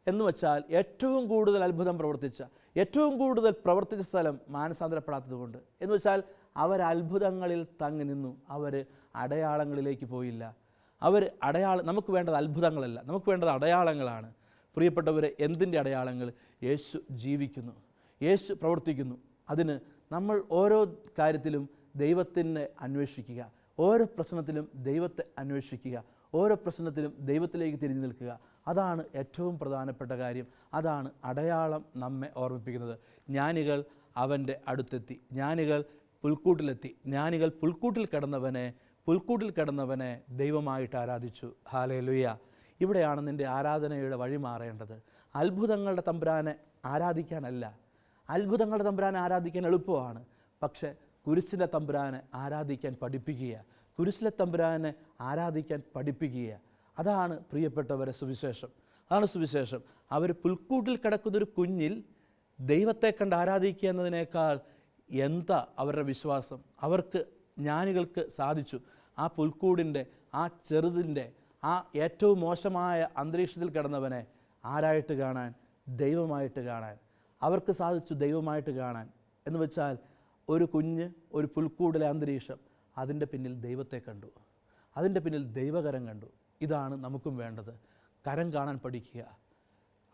എന്ന് വച്ചാൽ ഏറ്റവും കൂടുതൽ അത്ഭുതം പ്രവർത്തിച്ച, ഏറ്റവും കൂടുതൽ പ്രവർത്തിച്ച സ്ഥലം മാനസാന്തരപ്പെടാത്തത് കൊണ്ട്. എന്ന് വെച്ചാൽ അവർ അത്ഭുതങ്ങളിൽ തങ്ങി നിന്നു, അവർ അടയാളങ്ങളിലേക്ക് പോയില്ല. നമുക്ക് വേണ്ടത് അത്ഭുതങ്ങളല്ല, നമുക്ക് വേണ്ടത് അടയാളങ്ങളാണ്. പ്രിയപ്പെട്ടവരെ, എന്തിൻ്റെ അടയാളങ്ങൾ? യേശു ജീവിക്കുന്നു, യേശു പ്രവർത്തിക്കുന്നു. അതിന് നമ്മൾ ഓരോ കാര്യത്തിലും ദൈവത്തിനെ അന്വേഷിക്കുക, ഓരോ പ്രശ്നത്തിലും ദൈവത്തെ അന്വേഷിക്കുക, ഓരോ പ്രശ്നത്തിലും ദൈവത്തിലേക്ക് തിരിഞ്ഞു നിൽക്കുക. അതാണ് ഏറ്റവും പ്രധാനപ്പെട്ട കാര്യം. അതാണ് അടയാളം നമ്മെ ഓർമ്മിപ്പിക്കുന്നത്. ജ്ഞാനികൾ അവൻ്റെ അടുത്തെത്തി, ജ്ഞാനികൾ പുൽക്കൂട്ടിലെത്തി, ജ്ഞാനികൾ പുൽക്കൂട്ടിൽ കിടന്നവനെ ദൈവമായിട്ട് ആരാധിച്ചു. ഹല്ലേലൂയ. ഇവിടെയാണ് നിൻ്റെ ആരാധനയുടെ വഴി മാറേണ്ടത്. അത്ഭുതങ്ങളുടെ തമ്പുരാനെ ആരാധിക്കാനല്ല. അത്ഭുതങ്ങളുടെ തമ്പുരാനെ ആരാധിക്കാൻ എളുപ്പമാണ്, പക്ഷേ കുരിശിലെ തമ്പുരാനെ ആരാധിക്കാൻ പഠിപ്പിക്കുക, കുരിശിലെ തമ്പുരാനെ ആരാധിക്കാൻ പഠിപ്പിക്കുക. അതാണ് പ്രിയപ്പെട്ടവരെ സുവിശേഷം. അതാണ് സുവിശേഷം. അവർ പുൽക്കൂട്ടിൽ കിടക്കുന്നൊരു കുഞ്ഞിൽ ദൈവത്തെ കണ്ട് ആരാധിക്കുക എന്നതിനേക്കാൾ എന്താ അവരുടെ വിശ്വാസം? ജ്ഞാനികൾക്ക് സാധിച്ചു ആ പുൽക്കൂടിൻ്റെ, ആ ചെറുതിൻ്റെ, ആ ഏറ്റവും മോശമായ അന്തരീക്ഷത്തിൽ കിടന്നവനെ ആരായിട്ട് കാണാൻ? ദൈവമായിട്ട് കാണാൻ. അവർക്ക് സാധിച്ചു ദൈവമായിട്ട് കാണാൻ. എന്ന് വെച്ചാൽ ഒരു കുഞ്ഞ്, ഒരു പുൽക്കൂടിലെ അന്തരീക്ഷം, അതിൻ്റെ പിന്നിൽ ദൈവത്തെ കണ്ടു, അതിൻ്റെ പിന്നിൽ ദൈവകരം കണ്ടു. ഇതാണ് നമുക്കും വേണ്ടത്. കരം കാണാൻ പഠിക്കുക.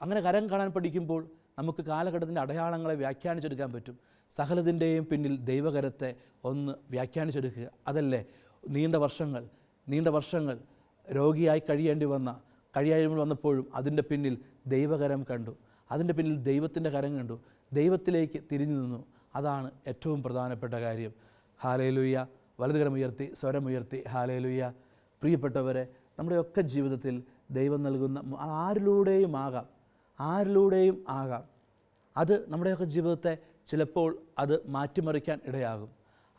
അങ്ങനെ കരം കാണാൻ പഠിക്കുമ്പോൾ നമുക്ക് കാലഘട്ടത്തിൻ്റെ അടയാളങ്ങളെ വ്യാഖ്യാനിച്ചെടുക്കാൻ പറ്റും. സകലത്തിൻ്റെയും പിന്നിൽ ദൈവകരത്തെ ഒന്ന് വ്യാഖ്യാനിച്ചെടുക്കുക. അതല്ലേ നീണ്ട വർഷങ്ങൾ രോഗിയായി കഴിയേണ്ടി വന്നപ്പോഴും അതിൻ്റെ പിന്നിൽ ദൈവകരം കണ്ടു, അതിൻ്റെ പിന്നിൽ ദൈവത്തിൻ്റെ കരം കണ്ടു, ദൈവത്തിലേക്ക് തിരിഞ്ഞു നിന്നു. അതാണ് ഏറ്റവും പ്രധാനപ്പെട്ട കാര്യം. ഹല്ലേലൂയ. വലതുകരമുയർത്തി സ്വരമുയർത്തി ഹല്ലേലൂയ. പ്രിയപ്പെട്ടവരെ, നമ്മുടെയൊക്കെ ജീവിതത്തിൽ ദൈവം നൽകുന്ന ആരിലൂടെയും ആകാം. അത് നമ്മുടെയൊക്കെ ജീവിതത്തെ ചിലപ്പോൾ അത് മാറ്റിമറിക്കാൻ ഇടയാകും.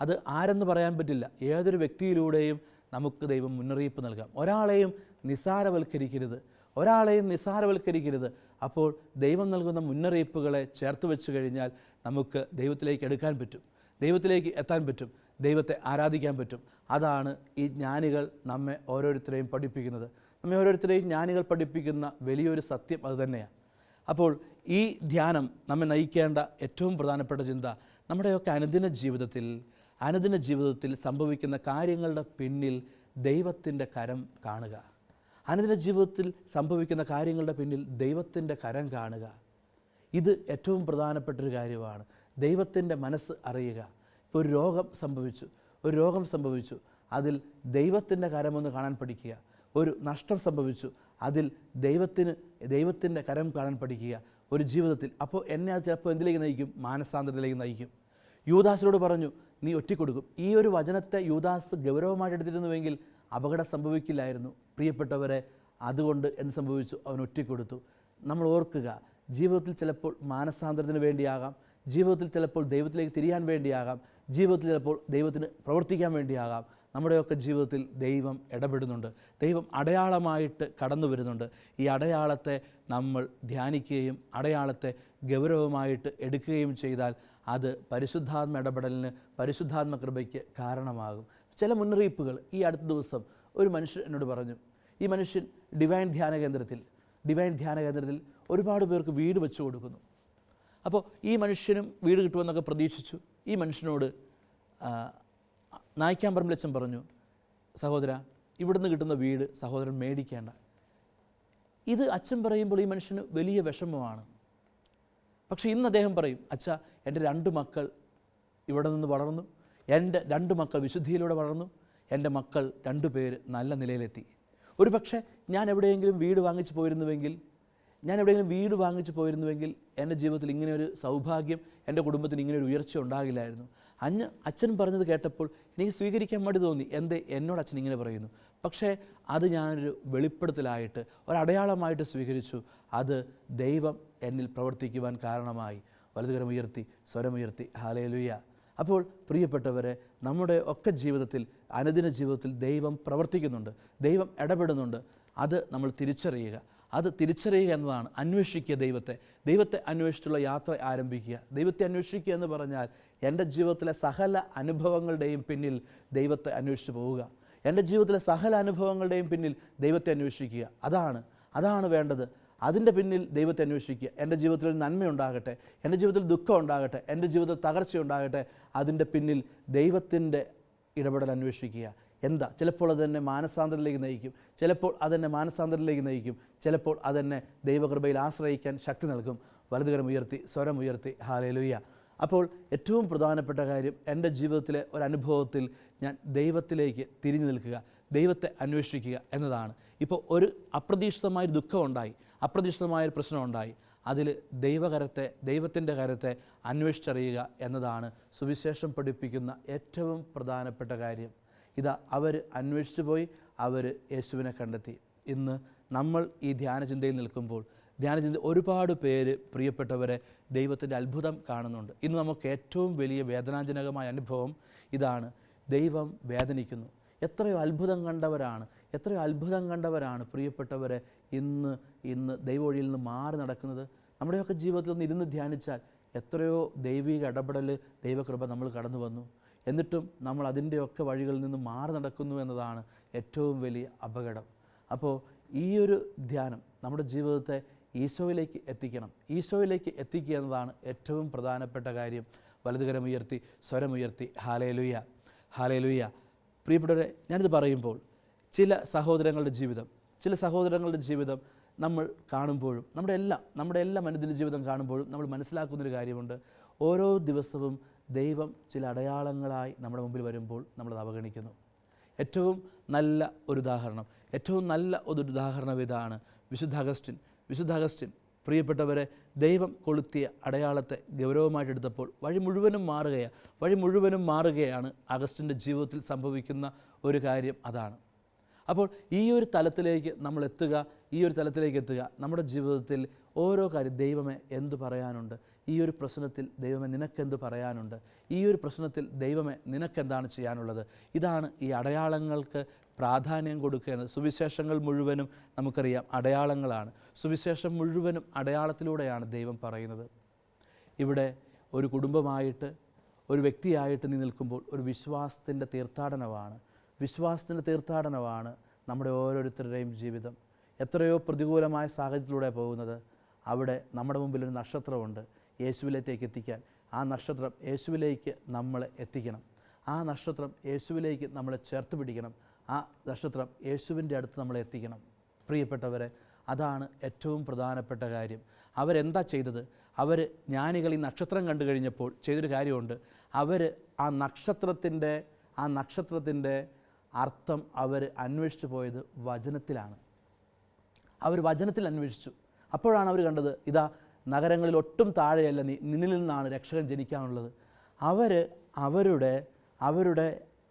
അത് ആരെന്ന് പറയാൻ പറ്റില്ല. ഏതൊരു വ്യക്തിയിലൂടെയും നമുക്ക് ദൈവം മുന്നറിയിപ്പ് നൽകാം. ഒരാളെയും നിസാരവൽക്കരിക്കരുത്. അപ്പോൾ ദൈവം നൽകുന്ന മുന്നറിയിപ്പുകളെ ചേർത്ത് വെച്ച് കഴിഞ്ഞാൽ നമുക്ക് ദൈവത്തിലേക്ക് എടുക്കാൻ പറ്റും, ദൈവത്തിലേക്ക് എത്താൻ പറ്റും, ദൈവത്തെ ആരാധിക്കാൻ പറ്റും. അതാണ് ഈ ജ്ഞാനികൾ നമ്മെ ഓരോരുത്തരെയും പഠിപ്പിക്കുന്നത്. ജ്ഞാനികൾ പഠിപ്പിക്കുന്ന വലിയൊരു സത്യം അതുതന്നെയാണ്. അപ്പോൾ ഈ ധ്യാനം നമ്മെ നയിക്കേണ്ട ഏറ്റവും പ്രധാനപ്പെട്ട ചിന്ത, നമ്മുടെയൊക്കെ അനുദിന ജീവിതത്തിൽ സംഭവിക്കുന്ന കാര്യങ്ങളുടെ പിന്നിൽ ദൈവത്തിൻ്റെ കരം കാണുക. അനുദിന ജീവിതത്തിൽ സംഭവിക്കുന്ന കാര്യങ്ങളുടെ പിന്നിൽ ദൈവത്തിൻ്റെ കരം കാണുക. ഇത് ഏറ്റവും പ്രധാനപ്പെട്ടൊരു കാര്യമാണ്. ദൈവത്തിൻ്റെ മനസ്സ് അറിയുക. ഇപ്പോൾ ഒരു രോഗം സംഭവിച്ചു, അതിൽ ദൈവത്തിൻ്റെ കരമൊന്ന് കാണാൻ പഠിക്കുക. ഒരു നഷ്ടം സംഭവിച്ചു, അതിൽ ദൈവത്തിൻ്റെ കരം കാണാൻ പഠിക്കുക ഒരു ജീവിതത്തിൽ. അപ്പോൾ എന്നെ അത് ചിലപ്പോൾ എന്തിലേക്ക് നയിക്കും? മാനസാന്തരത്തിലേക്ക് നയിക്കും. യൂദാസിനോട് പറഞ്ഞു, നീ ഒറ്റിക്കൊടുക്കും. ഈ ഒരു വചനത്തെ യൂദാസ് ഗൗരവമായിട്ട് എടുത്തിരുന്നുവെങ്കിൽ അപകടം സംഭവിക്കില്ലായിരുന്നു. പ്രിയപ്പെട്ടവരെ, അതുകൊണ്ട് എന്ത് സംഭവിച്ചു? അവൻ ഒറ്റിക്കൊടുത്തു. നമ്മൾ ഓർക്കുക, ജീവിതത്തിൽ ചിലപ്പോൾ മാനസാന്തരത്തിന് വേണ്ടിയാകാം, ജീവിതത്തിൽ ചിലപ്പോൾ ദൈവത്തിലേക്ക് തിരിയാൻ വേണ്ടിയാകാം, ജീവിതത്തിൽ ചിലപ്പോൾ ദൈവത്തിന് പ്രവർത്തിക്കാൻ വേണ്ടിയാകാം. നമ്മുടെയൊക്കെ ജീവിതത്തിൽ ദൈവം ഇടപെടുന്നുണ്ട്, ദൈവം അടയാളമായിട്ട് കടന്നു വരുന്നുണ്ട്. ഈ അടയാളത്തെ നമ്മൾ ധ്യാനിക്കുകയും അടയാളത്തെ ഗൗരവമായിട്ട് എടുക്കുകയും ചെയ്താൽ അത് പരിശുദ്ധാത്മ ഇടപെടലിന്, പരിശുദ്ധാത്മ കൃപയ്ക്ക് കാരണമാകും. ചില മുന്നറിയിപ്പുകൾ ഈ അടുത്ത ദിവസം ഒരു മനുഷ്യൻ എന്നോട് പറഞ്ഞു. ഈ മനുഷ്യൻ ഡിവൈൻ ധ്യാന കേന്ദ്രത്തിൽ ഒരുപാട് പേർക്ക് വീട് വെച്ചു കൊടുക്കുന്നു. അപ്പോൾ ഈ മനുഷ്യനും വീട് കിട്ടുമെന്നൊക്കെ പ്രതീക്ഷിച്ചു. ഈ മനുഷ്യനോട് നായിക്കാമ്പറമ്പിലച്ചൻ പറഞ്ഞു, സഹോദര, ഇവിടുന്ന് കിട്ടുന്ന വീട് സഹോദരൻ മേടിക്കേണ്ട. ഇത് അച്ഛൻ പറയുമ്പോൾ ഈ മനുഷ്യന് വലിയ വിഷമമാണ്. പക്ഷേ ഇന്ന് അദ്ദേഹം പറയും, അച്ഛാ, എൻ്റെ 2 മക്കൾ ഇവിടെ നിന്ന് വളർന്നു, എൻ്റെ 2 മക്കൾ വിശുദ്ധിയിലൂടെ വളർന്നു, എൻ്റെ മക്കൾ 2 പേര് നല്ല നിലയിലെത്തി. ഒരു പക്ഷേ ഞാൻ എവിടെയെങ്കിലും വീട് വാങ്ങിച്ചു പോയിരുന്നുവെങ്കിൽ എൻ്റെ ജീവിതത്തിൽ ഇങ്ങനെ ഒരു സൗഭാഗ്യം, എൻ്റെ കുടുംബത്തിന് ഇങ്ങനെ ഒരു ഉയർച്ച ഉണ്ടാകില്ലായിരുന്നു. അച്ഛൻ പറഞ്ഞത് കേട്ടപ്പോൾ എനിക്ക് സ്വീകരിക്കാൻ മടി തോന്നി. എന്നോട് അച്ഛൻ ഇങ്ങനെ പറയുന്നു. പക്ഷേ അത് ഞാനൊരു വെളിപ്പെടുത്തലായിട്ട്, ഒരടയാളമായിട്ട് സ്വീകരിച്ചു. അത് ദൈവം എന്നിൽ പ്രവർത്തിക്കുവാൻ കാരണമായി. വലതുകരമുയർത്തി സ്വരമുയർത്തി ഹല്ലേലൂയ. അപ്പോൾ പ്രിയപ്പെട്ടവരെ, നമ്മുടെ ഒക്കെ ജീവിതത്തിൽ, അനുദിന ജീവിതത്തിൽ ദൈവം പ്രവർത്തിക്കുന്നുണ്ട്, ദൈവം ഇടപെടുന്നുണ്ട്. അത് നമ്മൾ തിരിച്ചറിയുക. അത് തിരിച്ചറിയുക എന്നതാണ്. അന്വേഷിക്കുക ദൈവത്തെ അന്വേഷിച്ചുള്ള യാത്ര ആരംഭിക്കുക. ദൈവത്തെ അന്വേഷിക്കുക എന്ന് പറഞ്ഞാൽ എൻ്റെ ജീവിതത്തിലെ സകല അനുഭവങ്ങളുടെയും പിന്നിൽ ദൈവത്തെ അന്വേഷിച്ച് പോവുക. എൻ്റെ ജീവിതത്തിലെ സകല അനുഭവങ്ങളുടെയും പിന്നിൽ ദൈവത്തെ അന്വേഷിക്കുക. അതാണ് വേണ്ടത്. അതിൻ്റെ പിന്നിൽ ദൈവത്തെ അന്വേഷിക്കുക. എൻ്റെ ജീവിതത്തിൽ ഒരു നന്മയുണ്ടാകട്ടെ, എൻ്റെ ജീവിതത്തിൽ ദുഃഖം ഉണ്ടാകട്ടെ, എൻ്റെ ജീവിതത്തിൽ തകർച്ചയുണ്ടാകട്ടെ, അതിൻ്റെ പിന്നിൽ ദൈവത്തിൻ്റെ ഇടപെടൽ അന്വേഷിക്കുക. ചിലപ്പോൾ അതെന്നെ മാനസാന്തരത്തിലേക്ക് നയിക്കും, ചിലപ്പോൾ അതെന്നെ ദൈവകൃപയിൽ ആശ്രയിക്കാൻ ശക്തി നൽകും. വലതുകരമുയർത്തി സ്വരമുയർത്തി ഹല്ലേലൂയ. അപ്പോൾ ഏറ്റവും പ്രധാനപ്പെട്ട കാര്യം, എൻ്റെ ജീവിതത്തിലെ ഒരനുഭവത്തിൽ ഞാൻ ദൈവത്തിലേക്ക് തിരിഞ്ഞു നിൽക്കുക, ദൈവത്തെ അന്വേഷിക്കുക എന്നതാണ്. ഇപ്പോൾ ഒരു അപ്രതീക്ഷിതമായൊരു ദുഃഖമുണ്ടായി, അപ്രതീക്ഷിതമായൊരു പ്രശ്നമുണ്ടായി, അതിൽ ദൈവത്തിൻ്റെ കരത്തെ അന്വേഷിച്ചറിയുക എന്നതാണ് സുവിശേഷം പഠിപ്പിക്കുന്ന ഏറ്റവും പ്രധാനപ്പെട്ട കാര്യം. അവർ അന്വേഷിച്ചു പോയി, അവർ യേശുവിനെ കണ്ടെത്തി. ഇന്ന് നമ്മൾ ഈ ധ്യാനചിന്തയിൽ നിൽക്കുമ്പോൾ ഒരുപാട് പേര്, പ്രിയപ്പെട്ടവരെ, ദൈവത്തിൻ്റെ അത്ഭുതം കാണുന്നുണ്ട്. ഇന്ന് നമുക്ക് ഏറ്റവും വലിയ വേദനാജനകമായ അനുഭവം ഇതാണ്. ദൈവം വേദനിക്കുന്നു. എത്രയോ അത്ഭുതം കണ്ടവരാണ് പ്രിയപ്പെട്ടവരെ ഇന്ന് ദൈവവഴിയിൽ നിന്ന് മാറി നടക്കുന്നത്. നമ്മുടെയൊക്കെ ജീവിതത്തിൽ ഒന്ന് ഇരുന്ന് ധ്യാനിച്ചാൽ എത്രയോ ദൈവിക ഇടപെടൽ, ദൈവകൃപ നമ്മൾ കടന്നു വന്നു. എന്നിട്ടും നമ്മൾ അതിൻ്റെയൊക്കെ വഴികളിൽ നിന്ന് മാറി നടക്കുന്നു എന്നതാണ് ഏറ്റവും വലിയ അപകടം. അപ്പോൾ ഈ ഒരു ധ്യാനം നമ്മുടെ ജീവിതത്തെ ഈശോയിലേക്ക് എത്തിക്കുക എന്നതാണ് ഏറ്റവും പ്രധാനപ്പെട്ട കാര്യം. വലതുകരമുയർത്തി സ്വരമുയർത്തി ഹല്ലേലൂയ, ഹല്ലേലൂയ. പ്രിയപ്പെട്ടവരെ, ഞാനിത് പറയുമ്പോൾ ചില സഹോദരങ്ങളുടെ ജീവിതം നമ്മൾ കാണുമ്പോഴും, നമ്മുടെ എല്ലാ മനുഷ്യൻ്റെ ജീവിതം കാണുമ്പോഴും നമ്മൾ മനസ്സിലാക്കുന്നൊരു കാര്യമുണ്ട്. ഓരോ ദിവസവും ദൈവം ചില അടയാളങ്ങളായി നമ്മുടെ മുമ്പിൽ വരുമ്പോൾ നമ്മളത് അവഗണിക്കുന്നു. ഏറ്റവും നല്ല ഒരു ഉദാഹരണം ഇതാണ്. വിശുദ്ധ അഗസ്റ്റിൻ പ്രിയപ്പെട്ടവരെ, ദൈവം കൊളുത്തിയ അടയാളത്തെ ഗൗരവമായിട്ടെടുത്തപ്പോൾ വഴി മുഴുവനും മാറുകയാണ്. അഗസ്റ്റിൻ്റെ ജീവിതത്തിൽ സംഭവിക്കുന്ന ഒരു കാര്യം അതാണ്. അപ്പോൾ ഈ ഒരു തലത്തിലേക്ക് നമ്മൾ എത്തുക, നമ്മുടെ ജീവിതത്തിൽ ഓരോ കാര്യം, ദൈവമേ എന്തു പറയാനുണ്ട്, ഈ ഒരു പ്രശ്നത്തിൽ ദൈവമേ നിനക്കെന്ത് പറയാനുണ്ട്, ഈ ഒരു പ്രശ്നത്തിൽ ദൈവമേ നിനക്കെന്താണ് ചെയ്യാനുള്ളത്. ഇതാണ് ഈ അടയാളങ്ങൾക്ക് പ്രാധാന്യം കൊടുക്കുന്നത്. സുവിശേഷങ്ങൾ മുഴുവനും നമുക്കറിയാം അടയാളങ്ങളാണ്. സുവിശേഷം മുഴുവനും അടയാളത്തിലൂടെയാണ് ദൈവം പറയുന്നത്. ഇവിടെ ഒരു കുടുംബമായിട്ട്, ഒരു വ്യക്തിയായിട്ട് നീ നിൽക്കുമ്പോൾ ഒരു വിശ്വാസത്തിൻ്റെ തീർത്ഥാടനമാണ് നമ്മുടെ ഓരോരുത്തരുടെയും ജീവിതം. എത്രയോ പ്രതികൂലമായ സാഹചര്യത്തിലൂടെ പോകുന്നത്. അവിടെ നമ്മുടെ മുമ്പിലൊരു നക്ഷത്രമുണ്ട് യേശുവിലേക്ക് എത്തിക്കാൻ. ആ നക്ഷത്രം യേശുവിലേക്ക് നമ്മളെ എത്തിക്കണം. ആ നക്ഷത്രം യേശുവിലേക്ക് നമ്മളെ ചേർത്ത് പിടിക്കണം. ആ നക്ഷത്രം യേശുവിൻ്റെ അടുത്ത് നമ്മളെ എത്തിക്കണം. പ്രിയപ്പെട്ടവരെ, അതാണ് ഏറ്റവും പ്രധാനപ്പെട്ട കാര്യം. അവരെന്താ ചെയ്തത്? ജ്ഞാനികൾ ഈ നക്ഷത്രം കണ്ടു കഴിഞ്ഞപ്പോൾ ചെയ്തൊരു കാര്യമുണ്ട്. ആ നക്ഷത്രത്തിൻ്റെ അർത്ഥം അന്വേഷിച്ചു പോയത് വചനത്തിലാണ്. വചനത്തിൽ അന്വേഷിച്ചു. അപ്പോഴാണ് അവർ കണ്ടത്, ഇതാ നഗരങ്ങളിൽ ഒട്ടും താഴെയല്ല നിന്നിൽ നിന്നാണ് രക്ഷകൻ ജനിക്കാനുള്ളത്. അവരുടെ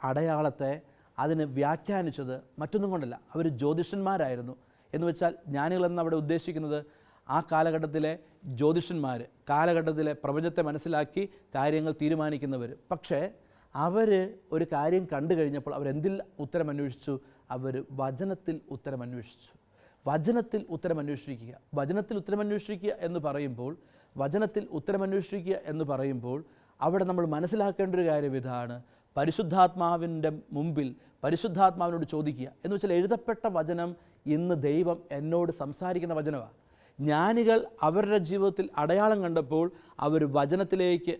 അടയാളത്തെ അതിന് വ്യാഖ്യാനിച്ചത് മറ്റൊന്നും കൊണ്ടല്ല, അവർ ജ്യോതിഷന്മാരായിരുന്നു. എന്ന് വെച്ചാൽ ജ്ഞാനികളെന്ന് അവിടെ ഉദ്ദേശിക്കുന്നത് ആ കാലഘട്ടത്തിലെ ജ്യോതിഷന്മാർ, കാലഘട്ടത്തിലെ പ്രപഞ്ചത്തെ മനസ്സിലാക്കി കാര്യങ്ങൾ തീരുമാനിക്കുന്നവർ. പക്ഷേ ഒരു കാര്യം കണ്ടു കഴിഞ്ഞപ്പോൾ അവരെന്തിൽ ഉത്തരം അന്വേഷിച്ചു? വചനത്തിൽ ഉത്തരം അന്വേഷിച്ചു. വചനത്തിൽ ഉത്തരം അന്വേഷിക്കുക എന്ന് പറയുമ്പോൾ അവിടെ നമ്മൾ മനസ്സിലാക്കേണ്ട ഒരു കാര്യം ഇതാണ്. പരിശുദ്ധാത്മാവിൻ്റെ മുമ്പിൽ പരിശുദ്ധാത്മാവിനോട് ചോദിക്കുക എന്ന് വെച്ചാൽ, എഴുതപ്പെട്ട വചനം ഇന്ന് ദൈവം എന്നോട് സംസാരിക്കുന്ന വചനമാണ്. ജ്ഞാനികൾ അവരുടെ ജീവിതത്തിൽ അടയാളം കണ്ടപ്പോൾ വചനത്തിലേക്ക്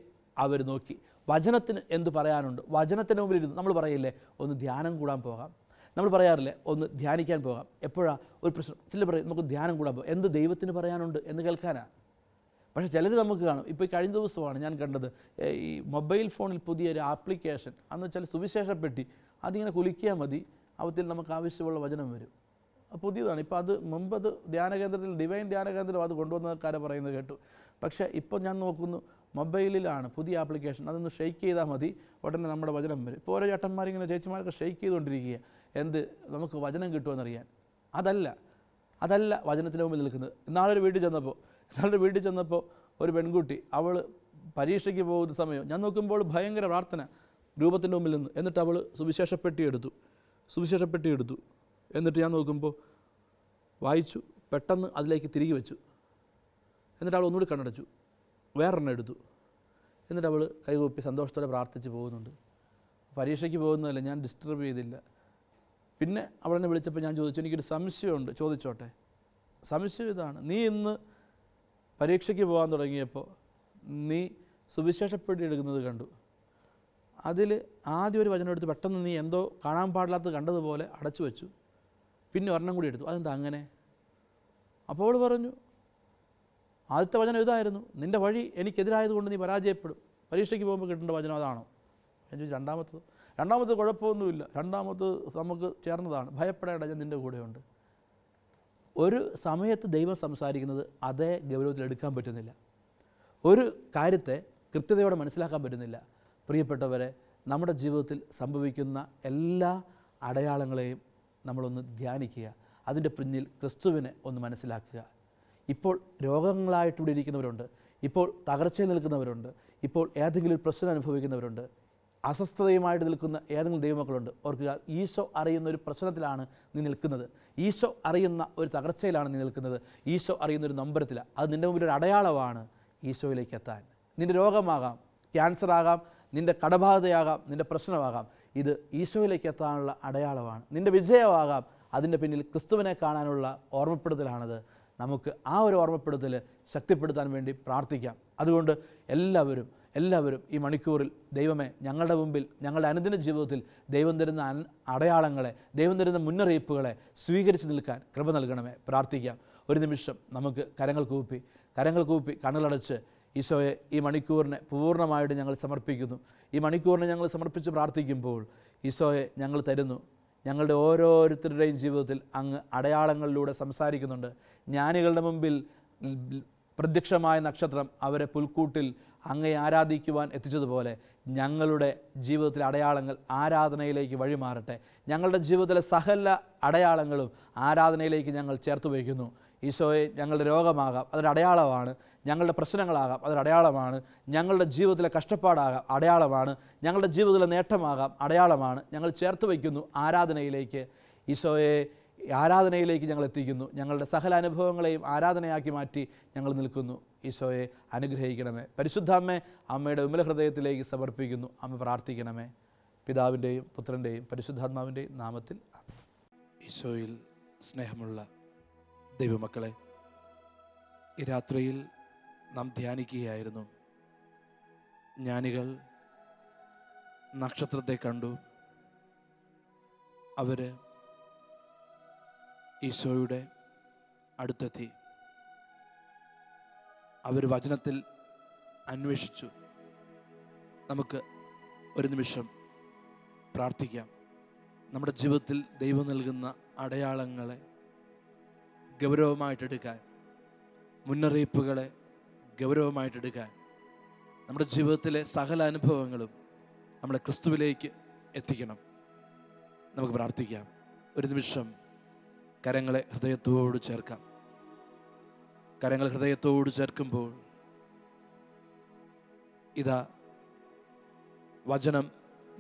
നോക്കി. വചനത്തിന് എന്ത് പറയാനുണ്ട്? വചനത്തിന് മുമ്പിൽ ഇരുന്ന് നമ്മൾ പറയില്ലേ ഒന്ന് ധ്യാനം കൂടാൻ പോകാം, നമ്മൾ പറയാറില്ലേ ഒന്ന് ധ്യാനിക്കാൻ പോകാം. എപ്പോഴാണ് ഒരു പ്രശ്നം? ചില പറയും നമുക്ക് ധ്യാനം കൂടാൻ പോകാം, എന്ത് ദൈവത്തിന് പറയാനുണ്ട് എന്ന് കേൾക്കാനാണ്. പക്ഷേ ചിലർ നമുക്ക് കാണും. ഇപ്പോൾ ഈ കഴിഞ്ഞ ദിവസമാണ് ഞാൻ കണ്ടത്, ഈ മൊബൈൽ ഫോണിൽ പുതിയൊരു ആപ്ലിക്കേഷൻ, അന്ന് വെച്ചാൽ സുവിശേഷപ്പെട്ടി, അതിങ്ങനെ കുലിക്കിയാൽ മതി, അവത്തിൽ നമുക്ക് ആവശ്യമുള്ള വചനം വരും. പുതിയതാണ്. ഇപ്പോൾ അത് മുമ്പത് ധ്യാനകേന്ദ്രത്തിൽ, ഡിവൈൻ ധ്യാനകേന്ദ്രം അത് കൊണ്ടുവന്നക്കാരെ പറയുന്നത് കേട്ടു. പക്ഷേ ഇപ്പോൾ ഞാൻ നോക്കുന്നു മൊബൈലിലാണ് പുതിയ ആപ്ലിക്കേഷൻ, അതൊന്ന് ഷെയ്ക്ക് ചെയ്താൽ മതി, ഉടനെ നമ്മുടെ വചനം വരും. ഇപ്പോൾ ഓരോ ചേട്ടന്മാരിങ്ങനെ ചേച്ചിമാരൊക്കെ ഷെയ്ക്ക് ചെയ്തുകൊണ്ടിരിക്കുക, എന്ത് നമുക്ക് വചനം കിട്ടുമെന്നറിയാൻ. അതല്ല വചനത്തിന് മുമ്പിൽ നിൽക്കുന്നത്. നാളൊരു വീട്ടിൽ ചെന്നപ്പോൾ ഒരു പെൺകുട്ടി, അവൾ പരീക്ഷയ്ക്ക് പോകുന്ന സമയം ഞാൻ നോക്കുമ്പോൾ ഭയങ്കര പ്രാർത്ഥന രൂപത്തിൻ്റെ മുമ്പിൽ നിന്ന്. എന്നിട്ട് അവൾ സുവിശേഷപ്പെട്ടി എടുത്തു. എന്നിട്ട് ഞാൻ നോക്കുമ്പോൾ വായിച്ചു, പെട്ടെന്ന് അതിലേക്ക് തിരികെ വെച്ചു. എന്നിട്ട് അവൾ ഒന്നുകൂടി കണ്ണടച്ചു, വേറൊരെണ്ണം എടുത്തു. എന്നിട്ട് അവൾ കൈകൂപ്പി സന്തോഷത്തോടെ പ്രാർത്ഥിച്ച് പോകുന്നുണ്ട്. പരീക്ഷയ്ക്ക് പോകുന്നതല്ല, ഞാൻ ഡിസ്റ്റർബ് ചെയ്തില്ല. പിന്നെ അവളെന്നെ വിളിച്ചപ്പോൾ ഞാൻ ചോദിച്ചു, എനിക്കൊരു സംശയമുണ്ട്, ചോദിച്ചോട്ടെ? സംശയം ഇതാണ്, നീ ഇന്ന് പരീക്ഷയ്ക്ക് പോകാൻ തുടങ്ങിയപ്പോൾ നീ സുവിശേഷപ്പെട്ടി എടുക്കുന്നത് കണ്ടു. അതിൽ ആദ്യം ഒരു വചനം എടുത്ത് പെട്ടെന്ന് നീ എന്തോ കാണാൻ പാടില്ലാത്തത് കണ്ടതുപോലെ അടച്ചു വെച്ചു, പിന്നെ ഒരെണ്ണം കൂടി എടുത്തു. അതെന്താ അങ്ങനെ? അപ്പോൾ അവൾ പറഞ്ഞു, ആദ്യത്തെ വചനം ഇതായിരുന്നു, നിൻ്റെ വഴി എനിക്കെതിരായതുകൊണ്ട് നീ പരാജയപ്പെടും, പരീക്ഷയ്ക്ക് പോകുമ്പോൾ കിട്ടേണ്ട വചനം അതാണോ? ഞാൻ ചോദിച്ചു, രണ്ടാമത് കുഴപ്പമൊന്നുമില്ല, രണ്ടാമത് നമുക്ക് ചേർന്നതാണ്, ഭയപ്പെടേണ്ട, ഞാൻ നിൻ്റെ കൂടെയുണ്ട്. ഒരു സമയത്ത് ദൈവം സംസാരിക്കുന്നത് അതേ ഗൗരവത്തിൽ എടുക്കാൻ പറ്റുന്നില്ല, ഒരു കാര്യത്തെ കൃത്യതയോടെ മനസ്സിലാക്കാൻ പറ്റുന്നില്ല. പ്രിയപ്പെട്ടവരെ, നമ്മുടെ ജീവിതത്തിൽ സംഭവിക്കുന്ന എല്ലാ അടയാളങ്ങളെയും നമ്മളൊന്ന് ധ്യാനിക്കുക, അതിൻ്റെ പിന്നിൽ ക്രിസ്തുവിനെ ഒന്ന് മനസ്സിലാക്കുക. ഇപ്പോൾ രോഗങ്ങളായിട്ടിവിടെ ഇരിക്കുന്നവരുണ്ട്, ഇപ്പോൾ തകർച്ചയിൽ നിൽക്കുന്നവരുണ്ട്, ഇപ്പോൾ ഏതെങ്കിലും ഒരു പ്രശ്നം അനുഭവിക്കുന്നവരുണ്ട്, അസ്വസ്ഥതയുമായിട്ട് നിൽക്കുന്ന ഏതെങ്കിലും ദൈവമക്കളുണ്ട്. ഓർക്കുക, ഈശോ അറിയുന്ന ഒരു പ്രശ്നത്തിലാണ് നീ നിൽക്കുന്നത്, ഈശോ അറിയുന്ന ഒരു തകർച്ചയിലാണ് നീ നിൽക്കുന്നത്, ഈശോ അറിയുന്ന ഒരു നൊമ്പരത്തിലാണ്. അത് നിൻ്റെ മുമ്പിൽ ഒരു അടയാളമാണ് ഈശോയിലേക്ക് എത്താൻ. നിൻ്റെ രോഗമാകാം, ക്യാൻസർ ആകാം, നിൻ്റെ കടബാധയാകാം, നിൻ്റെ പ്രശ്നമാകാം, ഇത് ഈശോയിലേക്ക് എത്താനുള്ള അടയാളമാണ്. നിൻ്റെ വിജയമാകാം, അതിൻ്റെ പിന്നിൽ ക്രിസ്തുവിനെ കാണാനുള്ള ഓർമ്മപ്പെടുത്തലാണത്. നമുക്ക് ആ ഒരു ഓർമ്മപ്പെടുത്തൽ ശക്തിപ്പെടുത്താൻ വേണ്ടി പ്രാർത്ഥിക്കാം. അതുകൊണ്ട് എല്ലാവരും ഈ മണിക്കൂറിൽ ദൈവമേ, ഞങ്ങളുടെ മുമ്പിൽ, ഞങ്ങളുടെ അനുദിന ജീവിതത്തിൽ ദൈവം തരുന്ന അടയാളങ്ങളെ, ദൈവം തരുന്ന മുന്നറിയിപ്പുകളെ സ്വീകരിച്ച് നിൽക്കാൻ കൃപ നൽകണമേ. പ്രാർത്ഥിക്കാം. ഒരു നിമിഷം നമുക്ക് കരങ്ങൾ കൂപ്പി കണ്ണുകളടച്ച് ഈശോയെ, ഈ മണിക്കൂറിനെ പൂർണ്ണമായിട്ട് ഞങ്ങൾ സമർപ്പിക്കുന്നു. ഈ മണിക്കൂറിനെ ഞങ്ങൾ സമർപ്പിച്ച് പ്രാർത്ഥിക്കുമ്പോൾ ഈശോയെ ഞങ്ങൾ തരുന്നു. ഞങ്ങളുടെ ഓരോരുത്തരുടെയും ജീവിതത്തിൽ അങ്ങ് അടയാളങ്ങളിലൂടെ സംസാരിക്കുന്നുണ്ട്. ജ്ഞാനികളുടെ മുമ്പിൽ പ്രത്യക്ഷമായ നക്ഷത്രം അവരെ പുൽക്കൂട്ടിൽ അങ്ങയെ ആരാധിക്കുവാൻ എത്തിച്ചതുപോലെ ഞങ്ങളുടെ ജീവിതത്തിലെ അടയാളങ്ങൾ ആരാധനയിലേക്ക് വഴിമാറട്ടെ. ഞങ്ങളുടെ ജീവിതത്തിലെ സകല അടയാളങ്ങളും ആരാധനയിലേക്ക് ഞങ്ങൾ ചേർത്ത് വയ്ക്കുന്നു. ഈശോയെ, ഞങ്ങളുടെ രോഗമാകാം, അതൊരു അടയാളമാണ്, ഞങ്ങളുടെ പ്രശ്നങ്ങളാകാം, അതൊരു അടയാളമാണ്, ഞങ്ങളുടെ ജീവിതത്തിലെ കഷ്ടപ്പാടാകാം, അടയാളമാണ്, ഞങ്ങളുടെ ജീവിതത്തിലെ നേട്ടമാകാം, അടയാളമാണ്. ഞങ്ങൾ ചേർത്ത് വയ്ക്കുന്നു ആരാധനയിലേക്ക്. ഈശോയെ, ആരാധനയിലേക്ക് ഞങ്ങൾ എത്തിക്കുന്നു. ഞങ്ങളുടെ സകല അനുഭവങ്ങളെയും ആരാധനയാക്കി മാറ്റി ഞങ്ങൾ നിൽക്കുന്നു. ഈശോയെ അനുഗ്രഹിക്കണമേ. പരിശുദ്ധ അമ്മയുടെ വിമല ഹൃദയത്തിലേക്ക് സമർപ്പിക്കുന്നു. അമ്മ പ്രാർത്ഥിക്കണമേ. പിതാവിൻ്റെയും പുത്രൻ്റെയും പരിശുദ്ധാത്മാവിൻ്റെയും നാമത്തിൽ. ഈശോയിൽ സ്നേഹമുള്ള ദൈവമക്കളെ, ഈ രാത്രിയിൽ നാം ധ്യാനിക്കുകയായിരുന്നു. ജ്ഞാനികൾ നക്ഷത്രത്തെ കണ്ടു. അവർ ഈശോയുടെ അടുത്തെത്തി. അവർ വചനത്തിൽ അന്വേഷിച്ചു. നമുക്ക് ഒരു നിമിഷം പ്രാർത്ഥിക്കാം. നമ്മുടെ ജീവിതത്തിൽ ദൈവം നൽകുന്ന അടയാളങ്ങളെ ഗൗരവമായിട്ടെടുക്കാൻ, മുന്നറിയിപ്പുകളെ ഗൗരവമായിട്ടെടുക്കാൻ, നമ്മുടെ ജീവിതത്തിലെ സകല അനുഭവങ്ങളും നമ്മളെ ക്രിസ്തുവിലേക്ക് എത്തിക്കണം. നമുക്ക് പ്രാർത്ഥിക്കാം. ഒരു നിമിഷം കരങ്ങളെ ഹൃദയത്തോട് ചേർക്കാം. കരങ്ങൾ ഹൃദയത്തോട് ചേർക്കുമ്പോൾ ഇതാ വചനം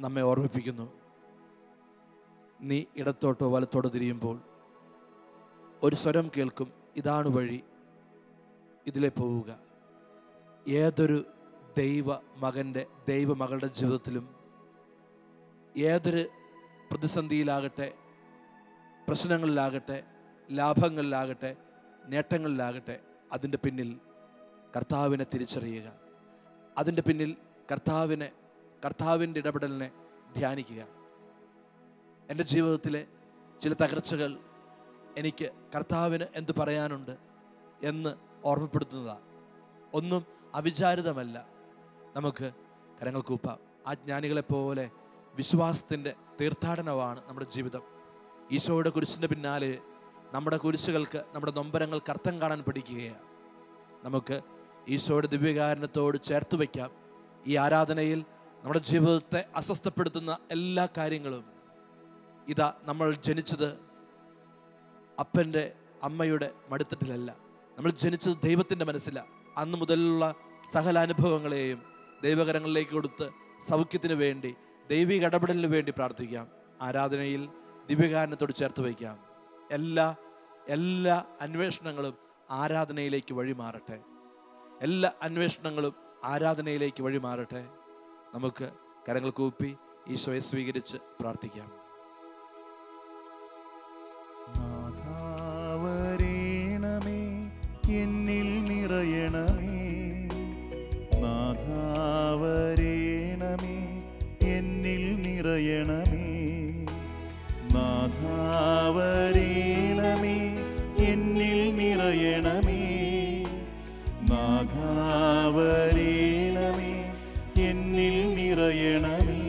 നമ്മെ ഓർമ്മിപ്പിക്കുന്നു. നീ ഇടത്തോട്ടോ വലത്തോട്ടോ തിരിയുമ്പോൾ ഒരു സ്വരം കേൾക്കും, ഇതാണ് വഴി, ഇതിലെ പോവുക. ഏതൊരു ദൈവമകൻ്റെ, ദൈവമകളുടെ ജീവിതത്തിലും ഏതൊരു പ്രതിസന്ധിയിലാകട്ടെ, പ്രശ്നങ്ങളിലാകട്ടെ, ലാഭങ്ങളിലാകട്ടെ, നേട്ടങ്ങളിലാകട്ടെ, അതിൻ്റെ പിന്നിൽ കർത്താവിനെ തിരിച്ചറിയുക. അതിൻ്റെ പിന്നിൽ കർത്താവിനെ കർത്താവിൻ്റെ ഇടപെടലിനെ ധ്യാനിക്കുക. എൻ്റെ ജീവിതത്തിലെ ചില തകർച്ചകൾ എനിക്ക് കർത്താവിന് എന്ത് പറയാനുണ്ട് എന്ന് ഓർമ്മപ്പെടുത്തുന്നതാണ്. ഒന്നും അവിചാരിതമല്ല. നമുക്ക് കരങ്ങൾ കൂപ്പാം. ആ ജ്ഞാനികളെപ്പോലെ വിശ്വാസത്തിൻ്റെ തീർത്ഥാടനമാണ് നമ്മുടെ ജീവിതം. ഈശോയുടെ കുരിശിൻ്റെ പിന്നാലെ നമ്മുടെ കുരിശുകൾക്ക്, നമ്മുടെ നൊമ്പരങ്ങൾക്ക് അർത്ഥം കാണാൻ പഠിക്കുകയാണ്. നമുക്ക് ഈശോയുടെ ദിവ്യകാരുണ്യത്തോട് ചേർത്ത് വയ്ക്കാം. ഈ ആരാധനയിൽ നമ്മുടെ ജീവിതത്തെ അസ്വസ്ഥപ്പെടുത്തുന്ന എല്ലാ കാര്യങ്ങളും, ഇതാ നമ്മൾ ജനിച്ചത് അപ്പൻ്റെ അമ്മയുടെ മടിത്തട്ടിലല്ല, നമ്മൾ ജനിച്ചത് ദൈവത്തിൻ്റെ മനസ്സിലാണ്. അന്ന് മുതലുള്ള സകല അനുഭവങ്ങളെയും ദൈവകരങ്ങളിലേക്ക് കൊടുത്ത് സൗഖ്യത്തിന് വേണ്ടി, ദൈവിക ഇടപെടലിന് വേണ്ടി പ്രാർത്ഥിക്കാം. ആരാധനയിൽ ദിവ്യകാരുണ്യത്തോട് ചേർത്ത് വയ്ക്കാം. എല്ലാ അന്വേഷണങ്ങളും ആരാധനയിലേക്ക് വഴിമാറട്ടെ. എല്ലാ അന്വേഷണങ്ങളും ആരാധനയിലേക്ക് വഴിമാറട്ടെ. നമുക്ക് കരങ്ങൾ കൂപ്പി ഈശോയെ സ്വീകരിച്ച് പ്രാർത്ഥിക്കാം. നാഥാവരേണമേ, എന്നിൽ നിറയണമേ. നാഥാവരേണമേ, എന്നിൽ നിറയണമേ. നാഥാവരേണമേ, എന്നിൽ നിറയണമേ. നാഥാവരേണമേ, എന്നിൽ നിറയണമേ.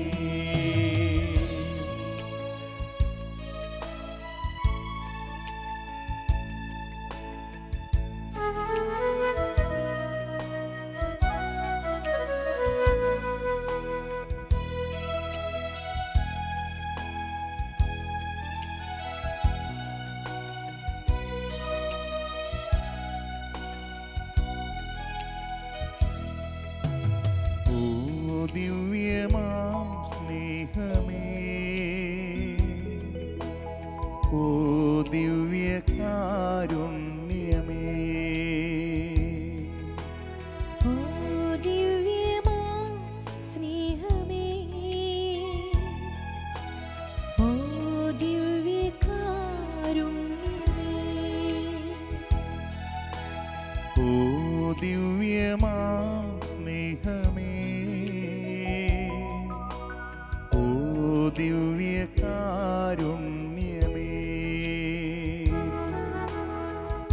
ദിവ്യമാം സ്നേഹമേ, ഓ ദിവ്യകാരുണ്യമേ, ഓ ദിവ്യമാം സ്നേഹമേ, ഓ ദിവ്യകാരുണ്യമേ, ഓ ദിവ്യമാം സ്നേഹമേ, ഓ ദിവ്യകാരുണ്യമേ,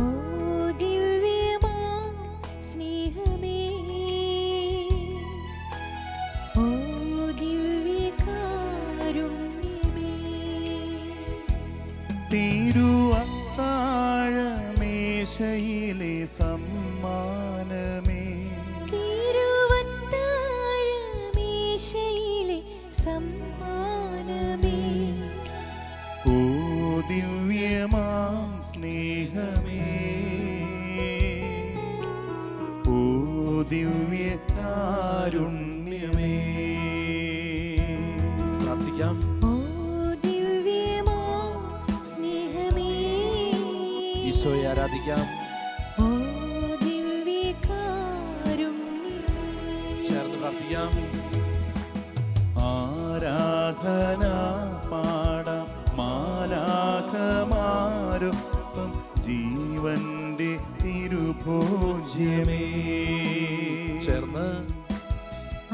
ഓ ദിവ്യമാം സ്നേഹമേ, ഓ ദിവ്യകാരുണ്യമേ. തിരുവത്താഴമേശയിലെ സമ്മാനമേ, തിരുവത്താഴമേശയിലെ സമ്മാനമേ, ഓ ദിവ്യമാം സ്നേഹമേ, ഓ ദിവ്യകാരുണ്യമേ. പ്രാർത്ഥിക്കാം. ഓ ദിവ്യമാം സ്നേഹമേ, ഈശോയെ ആരാധിക്കാം. ഓ ദിവ്യകാരുണ്യമേ. ചേർന്ന് പ്രാർത്ഥിക്കാം. ആരാധന പാടാം മാലാഖമാരൊപ്പം, ജീവന്റെ തിരുഭോജ്യമേ. ചേർന്ന്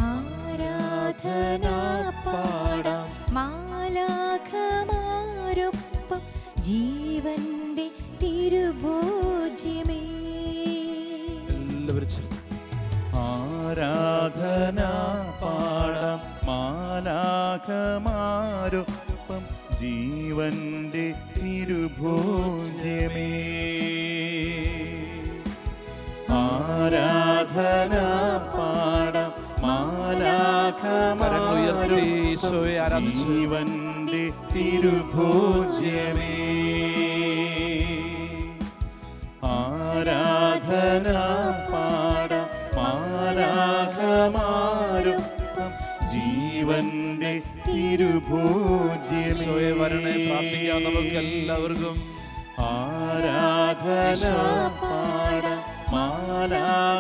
ആരാധന പാടാം മാലാഖമാരൊപ്പം, ജീവന്റെ തിരുഭോജ്യമേ. എല്ലാവരും ചേർന്ന് ആരാധന പാടാം മാലാഖമാരൊപ്പം, ജീവന്റെ തിരുഭോജ്യമേ. ആരാധന പാടാം കരങ്ങളുയർത്തി ഈശോയെ ആരാധിച്ച് ജീവന്റെ തിരുഭോജ്യമേ. ആരാധന പാടാം മാലാഖമാരൊപ്പം, ജീവന്റെ തിരുഭോജ്യമേ. ഈശോയെ വരണേ, പ്രാർത്ഥിക്കാം നമുക്ക് എല്ലാവർക്കും. ആരാധന പാടാം മാലാഖമാരൊപ്പം,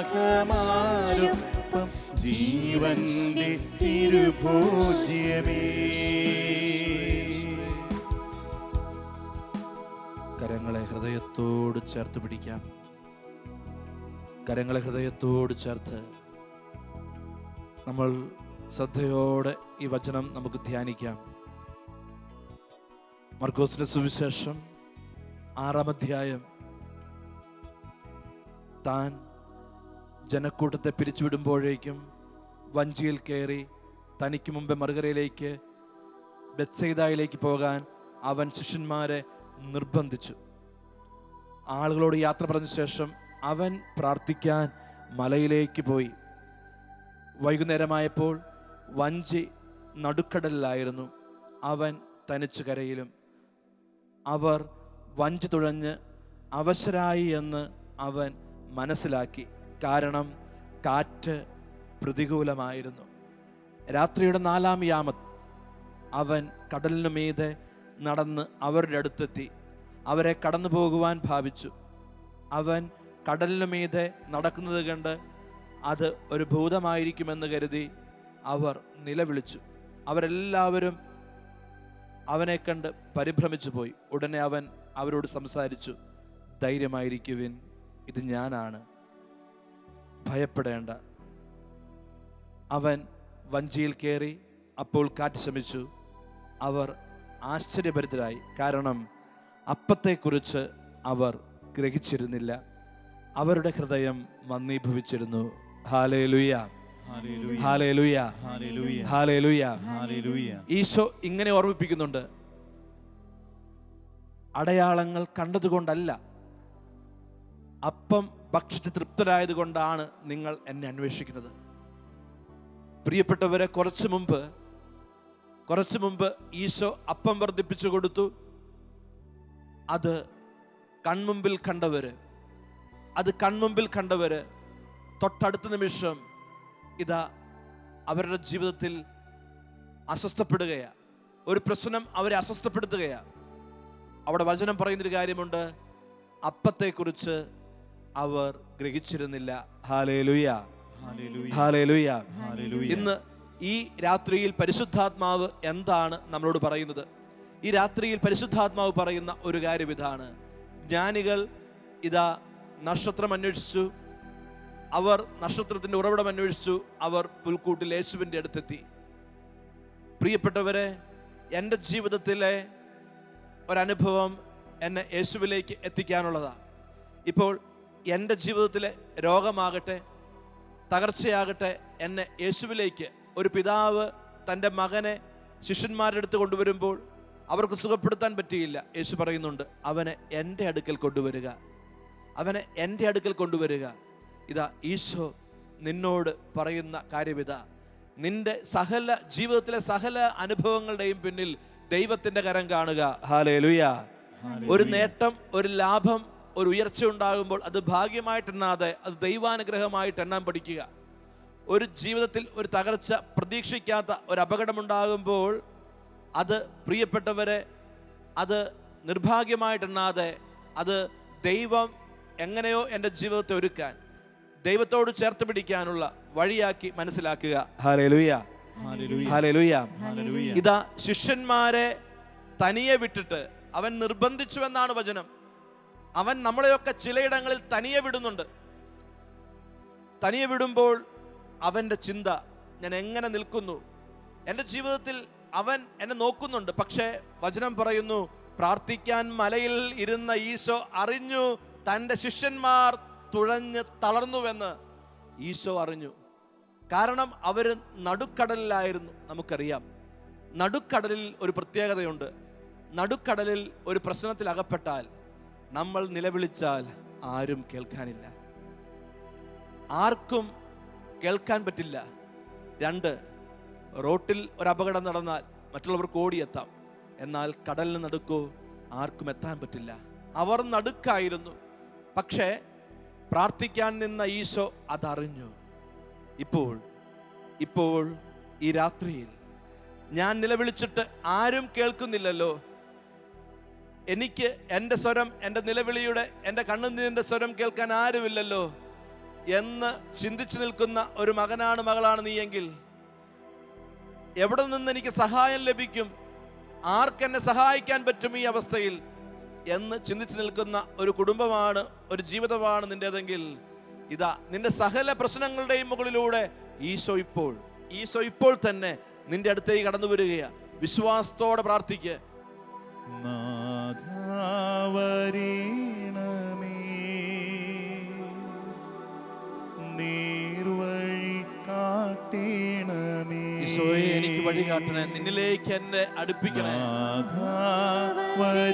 ജീവന്റെ തിരുഭോജ്യമേ. കരങ്ങളെ ഹൃദയത്തോട് ചേർത്ത് പിടിക്കാം. കരങ്ങളെ ഹൃദയത്തോട് ചേർത്ത് നമ്മൾ ശ്രദ്ധയോടെ ഈ വചനം നമുക്ക് ധ്യാനിക്കാം. മർക്കോസിന്റെ സുവിശേഷം 6-ാം അധ്യായം. താൻ ജനക്കൂട്ടത്തെ പിരിച്ചുവിടുമ്പോഴേക്കും വഞ്ചിയിൽ കയറി തനിക്ക് മുമ്പേ മറുകരയിലേക്ക് ബെത്സയിദയിലേക്ക് പോകാൻ അവൻ ശിഷ്യന്മാരെ നിർബന്ധിച്ചു. ആളുകളോട് യാത്ര പറഞ്ഞ ശേഷം അവൻ പ്രാർത്ഥിക്കാൻ മലയിലേക്ക് പോയി. വൈകുന്നേരമായപ്പോൾ വഞ്ചി നടുക്കടലിലായിരുന്നു. അവൻ തനിച്ച് കരയിലും. അവർ വഞ്ചി തുഴഞ്ഞ് അവശരായി എന്ന് അവൻ മനസ്സിലാക്കി. കാരണം കാറ്റ് പ്രതികൂലമായിരുന്നു. രാത്രിയുടെ 4-ാം യാമത്ത് അവൻ കടലിനു മീതെ നടന്ന് അവരുടെ അടുത്തെത്തി. അവരെ കടന്നു പോകുവാൻ ഭാവിച്ചു. അവൻ കടലിനു മീതെ നടക്കുന്നത് കണ്ട് അത് ഒരു ഭൂതമായിരിക്കുമെന്ന് കരുതി അവർ നിലവിളിച്ചു. അവരെല്ലാവരും അവനെ കണ്ട് പരിഭ്രമിച്ചു പോയി. ഉടനെ അവൻ അവരോട് സംസാരിച്ചു. ധൈര്യമായിരിക്കുവിൻ, ഇത് ഞാനാണ്, ഭയപ്പെടേണ്ട. അവൻ വഞ്ചിയിൽ കയറി. അപ്പോൾ കാറ്റ് ശമിച്ചു. അവർ ആശ്ചര്യഭരിതരായി. കാരണം അപ്പത്തെക്കുറിച്ച് അവർ ഗ്രഹിച്ചിരുന്നില്ല. അവരുടെ ഹൃദയം മന്ദീഭവിച്ചിരുന്നു. Hallelujah, hallelujah, hallelujah, hallelujah. ഈശോ ഇങ്ങനെ ഓർമ്മിപ്പിക്കുന്നുണ്ട്, അടയാളങ്ങൾ കണ്ടതുകൊണ്ടല്ല, അപ്പം ഭക്ഷിച്ച് തൃപ്തരായത് കൊണ്ടാണ് നിങ്ങൾ എന്നെ അന്വേഷിക്കുന്നത്. പ്രിയപ്പെട്ടവരെ, കുറച്ചു മുമ്പ് ഈശോ അപ്പം വർദ്ധിപ്പിച്ചു കൊടുത്തു. അത് കൺമുമ്പിൽ കണ്ടവര് തൊട്ടടുത്ത നിമിഷം ഇതാ അവരുടെ ജീവിതത്തിൽ അസ്വസ്ഥപ്പെടുകയാ. ഒരു പ്രശ്നം അവരെ അസ്വസ്ഥപ്പെടുത്തുകയാ. അവിടെ വചനം പറയുന്നൊരു കാര്യമുണ്ട്, അപ്പത്തെക്കുറിച്ച് അവർ ഗ്രഹിച്ചിരുന്നില്ല. Hallelujah, hallelujah. ഇന്ന് ഈ രാത്രിയിൽ പരിശുദ്ധാത്മാവ് എന്താണ് നമ്മളോട് പറയുന്നത്? ഈ രാത്രിയിൽ പരിശുദ്ധാത്മാവ് പറയുന്ന ഒരു കാര്യം ഇതാണ്. ജ്ഞാനികൾ ഇതാ നക്ഷത്രം അന്വേഷിച്ചു. അവർ നക്ഷത്രത്തിന്റെ ഉറവിടം അന്വേഷിച്ചു. അവർ പുൽക്കൂട്ടിൽ യേശുവിൻ്റെ അടുത്തെത്തി. പ്രിയപ്പെട്ടവരെ, എൻ്റെ ജീവിതത്തിലെ ഒരനുഭവം എന്നെ യേശുവിലേക്ക് എത്തിക്കാനുള്ളതാണ്. ഇപ്പോൾ എൻ്റെ ജീവിതത്തിലെ രോഗമാകട്ടെ, തകർച്ചയാകട്ടെ, എന്നെ യേശുവിലേക്ക് ഒരു പിതാവ് തൻ്റെ മകനെ ശിഷ്യന്മാരുടെ അടുത്ത് കൊണ്ടുവരുമ്പോൾ അവർക്ക് സുഖപ്പെടുത്താൻ പറ്റിയില്ല. യേശു പറയുന്നുണ്ട്, അവനെ എൻ്റെ അടുക്കൽ കൊണ്ടുവരിക, അവനെ എൻ്റെ അടുക്കൽ കൊണ്ടുവരിക. ഇതാ ഈശോ നിന്നോട് പറയുന്ന കാര്യമിതാ. നിന്റെ ജീവിതത്തിലെ സകല അനുഭവങ്ങളുടെയും പിന്നിൽ ദൈവത്തിൻ്റെ കരം കാണുക. ഹല്ലേലൂയ. ഒരു നേട്ടം, ഒരു ലാഭം, ഒരു ഉയർച്ച ഉണ്ടാകുമ്പോൾ അത് ഭാഗ്യമായിട്ടെണ്ണാതെ അത് ദൈവാനുഗ്രഹമായിട്ട് എണ്ണാൻ പഠിക്കുക. ഒരു ജീവിതത്തിൽ ഒരു തകർച്ച, പ്രതീക്ഷിക്കാത്ത ഒരു അപകടമുണ്ടാകുമ്പോൾ അത് പ്രിയപ്പെട്ടവരെ, അത് നിർഭാഗ്യമായിട്ടെണ്ണാതെ അത് ദൈവം എങ്ങനെയോ എൻ്റെ ജീവിതത്തെ ഒരുക്കാൻ, ദൈവത്തോട് ചേർത്ത് പിടിക്കാനുള്ള വഴിയാക്കി മനസ്സിലാക്കുക. Hallelujah, hallelujah. ഇതാ ശിഷ്യന്മാരെ തനിയെ വിട്ടിട്ട് അവൻ നിർബന്ധിച്ചു എന്നാണ് വചനം. അവൻ നമ്മളെയൊക്കെ ചിലയിടങ്ങളിൽ തനിയെ വിടുന്നുണ്ട്. തനിയെ വിടുമ്പോൾ അവൻ്റെ ചിന്ത, ഞാൻ എങ്ങനെ നിൽക്കുന്നു? എൻ്റെ ജീവിതത്തിൽ അവൻ എന്നെ നോക്കുന്നുണ്ട്. പക്ഷേ വചനം പറയുന്നു, പ്രാർത്ഥിക്കാൻ മലയിൽ ഇരുന്ന ഈശോ അറിഞ്ഞു തൻ്റെ ശിഷ്യന്മാർ തുഴഞ്ഞ് തളർന്നുവെന്ന്. ഈശോ അറിഞ്ഞു. കാരണം അവർ നടുക്കടലിലായിരുന്നു. നമുക്കറിയാം, നടുക്കടലിൽ ഒരു പ്രത്യേകതയുണ്ട്. നടുക്കടലിൽ ഒരു പ്രശ്നത്തിൽ അകപ്പെട്ടാൽ നമ്മൾ നിലവിളിച്ചാൽ ആരും കേൾക്കാനില്ല, ആർക്കും കേൾക്കാൻ പറ്റില്ല. 2, റോട്ടിൽ ഒരു അപകടം നടന്നാൽ മറ്റുള്ളവർക്ക് ഓടിയെത്താം. എന്നാൽ കടലിന് നടുക്കോ ആർക്കും എത്താൻ പറ്റില്ല. അവർ നടുക്കായിരുന്നു. പക്ഷേ പ്രാർത്ഥിക്കാൻ നിന്ന ഈശോ അതറിഞ്ഞു. ഇപ്പോൾ ഈ രാത്രിയിൽ ഞാൻ നിലവിളിച്ചിട്ട് ആരും കേൾക്കുന്നില്ലല്ലോ, എനിക്ക് എൻ്റെ സ്വരം, എൻ്റെ നിലവിളിയുടെ, എൻ്റെ കണ്ണുനീരിൻ്റെ സ്വരം കേൾക്കാൻ ആരുമില്ലല്ലോ എന്ന് ചിന്തിച്ചു നിൽക്കുന്ന ഒരു മകനാണ്, മകളാണ് നീയെങ്കിൽ, എവിടെ നിന്ന് എനിക്ക് സഹായം ലഭിക്കും, ആർക്കെന്നെ സഹായിക്കാൻ പറ്റും ഈ അവസ്ഥയിൽ എന്ന് ചിന്തിച്ചു നിൽക്കുന്ന ഒരു കുടുംബമാണ്, ഒരു ജീവിതമാണ് നിൻ്റെതെങ്കിൽ, ഇതാ നിന്റെ സകല പ്രശ്നങ്ങളുടെയും മുകളിലൂടെ ഈശോ ഇപ്പോൾ ഈശോ ഇപ്പോൾ തന്നെ നിന്റെ അടുത്തേക്ക് കടന്നു വരികയാ. വിശ്വാസത്തോടെ പ്രാർത്ഥിക്കുക. നാഥാവരീണമേ, നേർവഴി കാട്ടേണമേ. ഈശോയെ എനിക്ക് വഴി കാട്ടണേ, നിന്നിലേക്ക് എന്നെ അടുപ്പിക്കണേ. നാഥാവരീണമേ,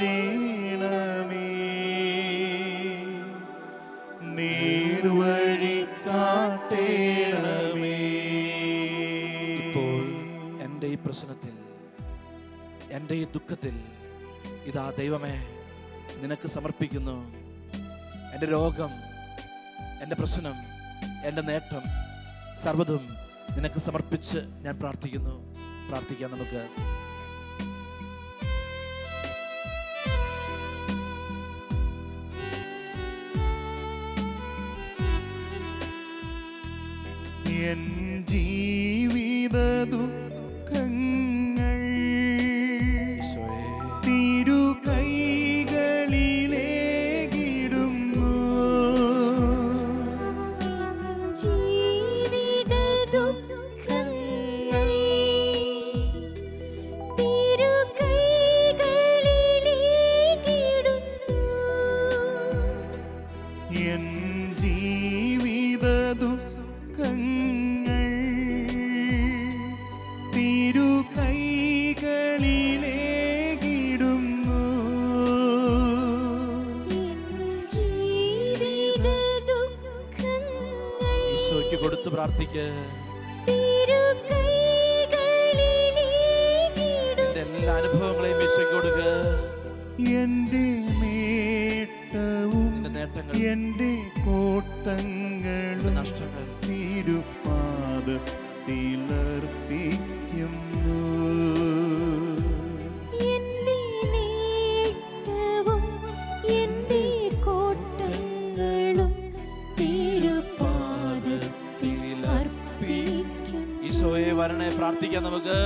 നേർവഴി കാട്ടേണമേ. ഇപ്പോൾ എൻ്റെ ഈ പ്രശ്നത്തിൽ, എൻ്റെ ഈ ദുഃഖത്തിൽ ഇതാ ദൈവമേ നിനക്ക് സമർപ്പിക്കുന്നു. എൻ്റെ രോഗം, എൻ്റെ പ്രശ്നം, എൻ്റെ നേട്ടം സർവ്വതും നിനക്ക് സമർപ്പിച്ച് ഞാൻ പ്രാർത്ഥിക്കുന്നു. പ്രാർത്ഥിക്കാം നമുക്ക്. എൻ ജീവിത ദുഃഖങ്ങൾ തിരു കൈകളിലേകിടുന്നു. ജീവിത ദുഃഖങ്ങൾ തിരു കൈകളിലേകിടുന്നു. എൻ ജീവിത ദുഃഖങ്ങൾ തിരു കൈകളിലേകിടുന്നു. ജീവിത ദുഃഖങ്ങൾ ഈശോയ്ക്ക് കൊടുത്ത് പ്രാർത്ഥിക്കുക. തിരു കൈകളിലേകിടുന്നു. എൻ്റെ എല്ലാ അനുഭവങ്ങളെയും ഈശോയ്ക്ക് കൊടുക്കുക. എന്റെ നേട്ടവും നിന്റെ നേട്ടങ്ങൾ, എന്റെ കോട്ടങ്ങളും നഷ്ടങ്ങൾ തിരുപാദത്തിലർപ്പിക്കുന്നു. എന്റെ നേട്ടവും എന്റെ കോട്ടങ്ങളും തിരുപാദത്തിൽ അർപ്പിക്കുന്നു. ഈശോയെ വരണേ, പ്രാർത്ഥിക്കാം നമുക്ക്.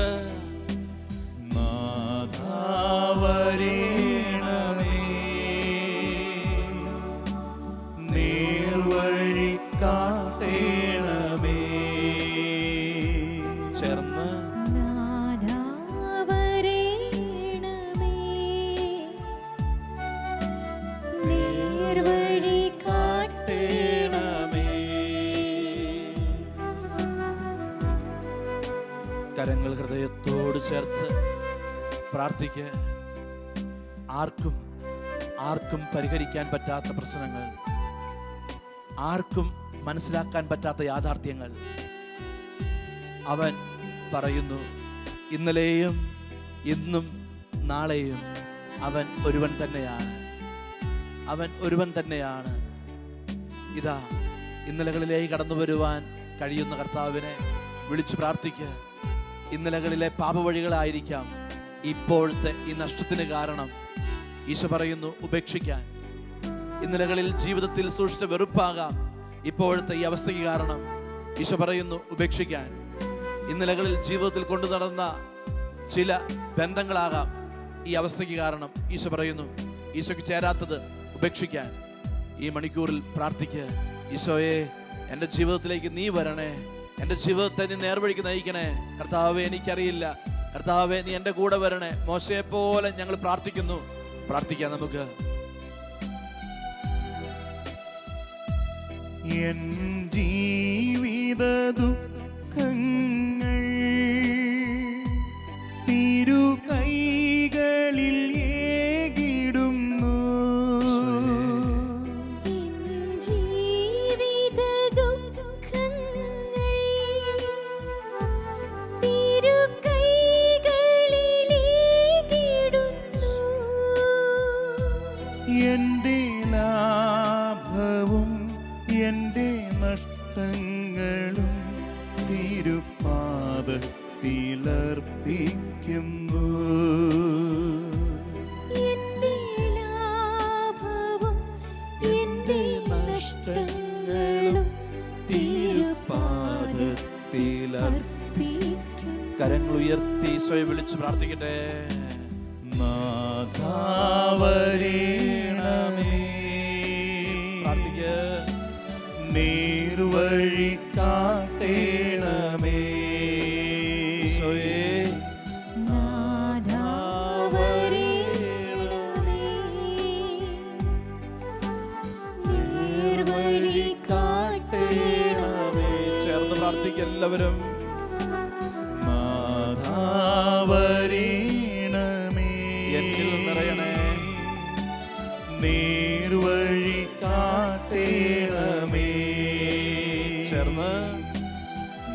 നാഥാവരീണമേ, നേർവഴി കാട്ടേണമേ. ചേർന്ന് നാഥാവരേണമേ, നേർവഴി കാട്ടേണമേ. കരങ്ങൾ ഹൃദയത്തോട് ചേർത്ത് പ്രാർത്ഥിക്കുക. ആർക്കും പരിഹരിക്കാൻ പറ്റാത്ത പ്രശ്നങ്ങൾ, ആർക്കും മനസ്സിലാക്കാൻ പറ്റാത്ത യാഥാർത്ഥ്യങ്ങൾ അവൻ പറയുന്നു. ഇന്നലെയും ഇന്നും നാളെയും അവൻ ഒരുവൻ തന്നെയാണ്. അവൻ ഒരുവൻ തന്നെയാണ്. ഇതാ ഇന്നലകളിലേക്ക് കടന്നു വരുവാൻ കഴിയുന്ന കർത്താവിനെ വിളിച്ചു പ്രാർത്ഥിക്കുക. ഇന്നലകളിലെ പാപവഴികളായിരിക്കാം ഇപ്പോഴത്തെ ഈ നഷ്ടത്തിന് കാരണം. ഈശോ പറയുന്നു ഉപേക്ഷിക്കാൻ. ഇന്നലകളിൽ ജീവിതത്തിൽ സൂക്ഷിച്ച വെറുപ്പാകാം ഇപ്പോഴത്തെ ഈ അവസ്ഥയ്ക്ക് കാരണം. ഈശോ പറയുന്നു ഉപേക്ഷിക്കാൻ. ഇന്നലകളിൽ ജീവിതത്തിൽ കൊണ്ടു നടന്ന ചില ബന്ധങ്ങളാകാം ഈ അവസ്ഥയ്ക്ക് കാരണം. ഈശോ പറയുന്നു ഈശോയ്ക്ക് ചേരാത്തത് ഉപേക്ഷിക്കാൻ. ഈ മണിക്കൂറിൽ പ്രാർത്ഥിക്കുക. ഈശോയെ, എൻ്റെ ജീവിതത്തിലേക്ക് നീ വരണേ, എൻ്റെ ജീവിതത്തെ നീ നേർവഴിക്ക് നയിക്കണേ. കർത്താവേ, എനിക്കറിയില്ല. കർത്താവേ, നീ എൻ്റെ കൂടെ വരണേ. മോശയെ പോലെ ഞങ്ങൾ പ്രാർത്ഥിക്കുന്നു. പ്രാർത്ഥിക്കാം നമുക്ക്. എൻ ജീവിത ദുഃഖങ്ങൾ തിരു കൈകളിൽ ഏകിടുന്നു. ജീവിത ദുഃഖങ്ങൾ തിരു കൈകളിലേകിടുന്നു. എന്റെ ലാഭവും എന്റെ നഷ്ടങ്ങളും തിരുപാദത്തിലർപ്പിക്കുന്നു. എന്റെ ലാഭവും എന്റെ നഷ്ടങ്ങളും തിരുപാദത്തിലർപ്പിക്കുന്നു. കരങ്ങൾ ഉയർത്തി ഈശോയെ വിളിച്ച് പ്രാർത്ഥിക്കട്ടെ. നാഥാവരീണമേ, പ്രാർത്ഥിക്കുക. നേർവഴി കാട്ടേണമേ. പ്രാർത്ഥിക്കുക എല്ലാവരും. നാഥാ വരേണമേ, എന്നിൽ നിറയണേ, നേർവഴി കാട്ടേണമേ. ചേർന്ന്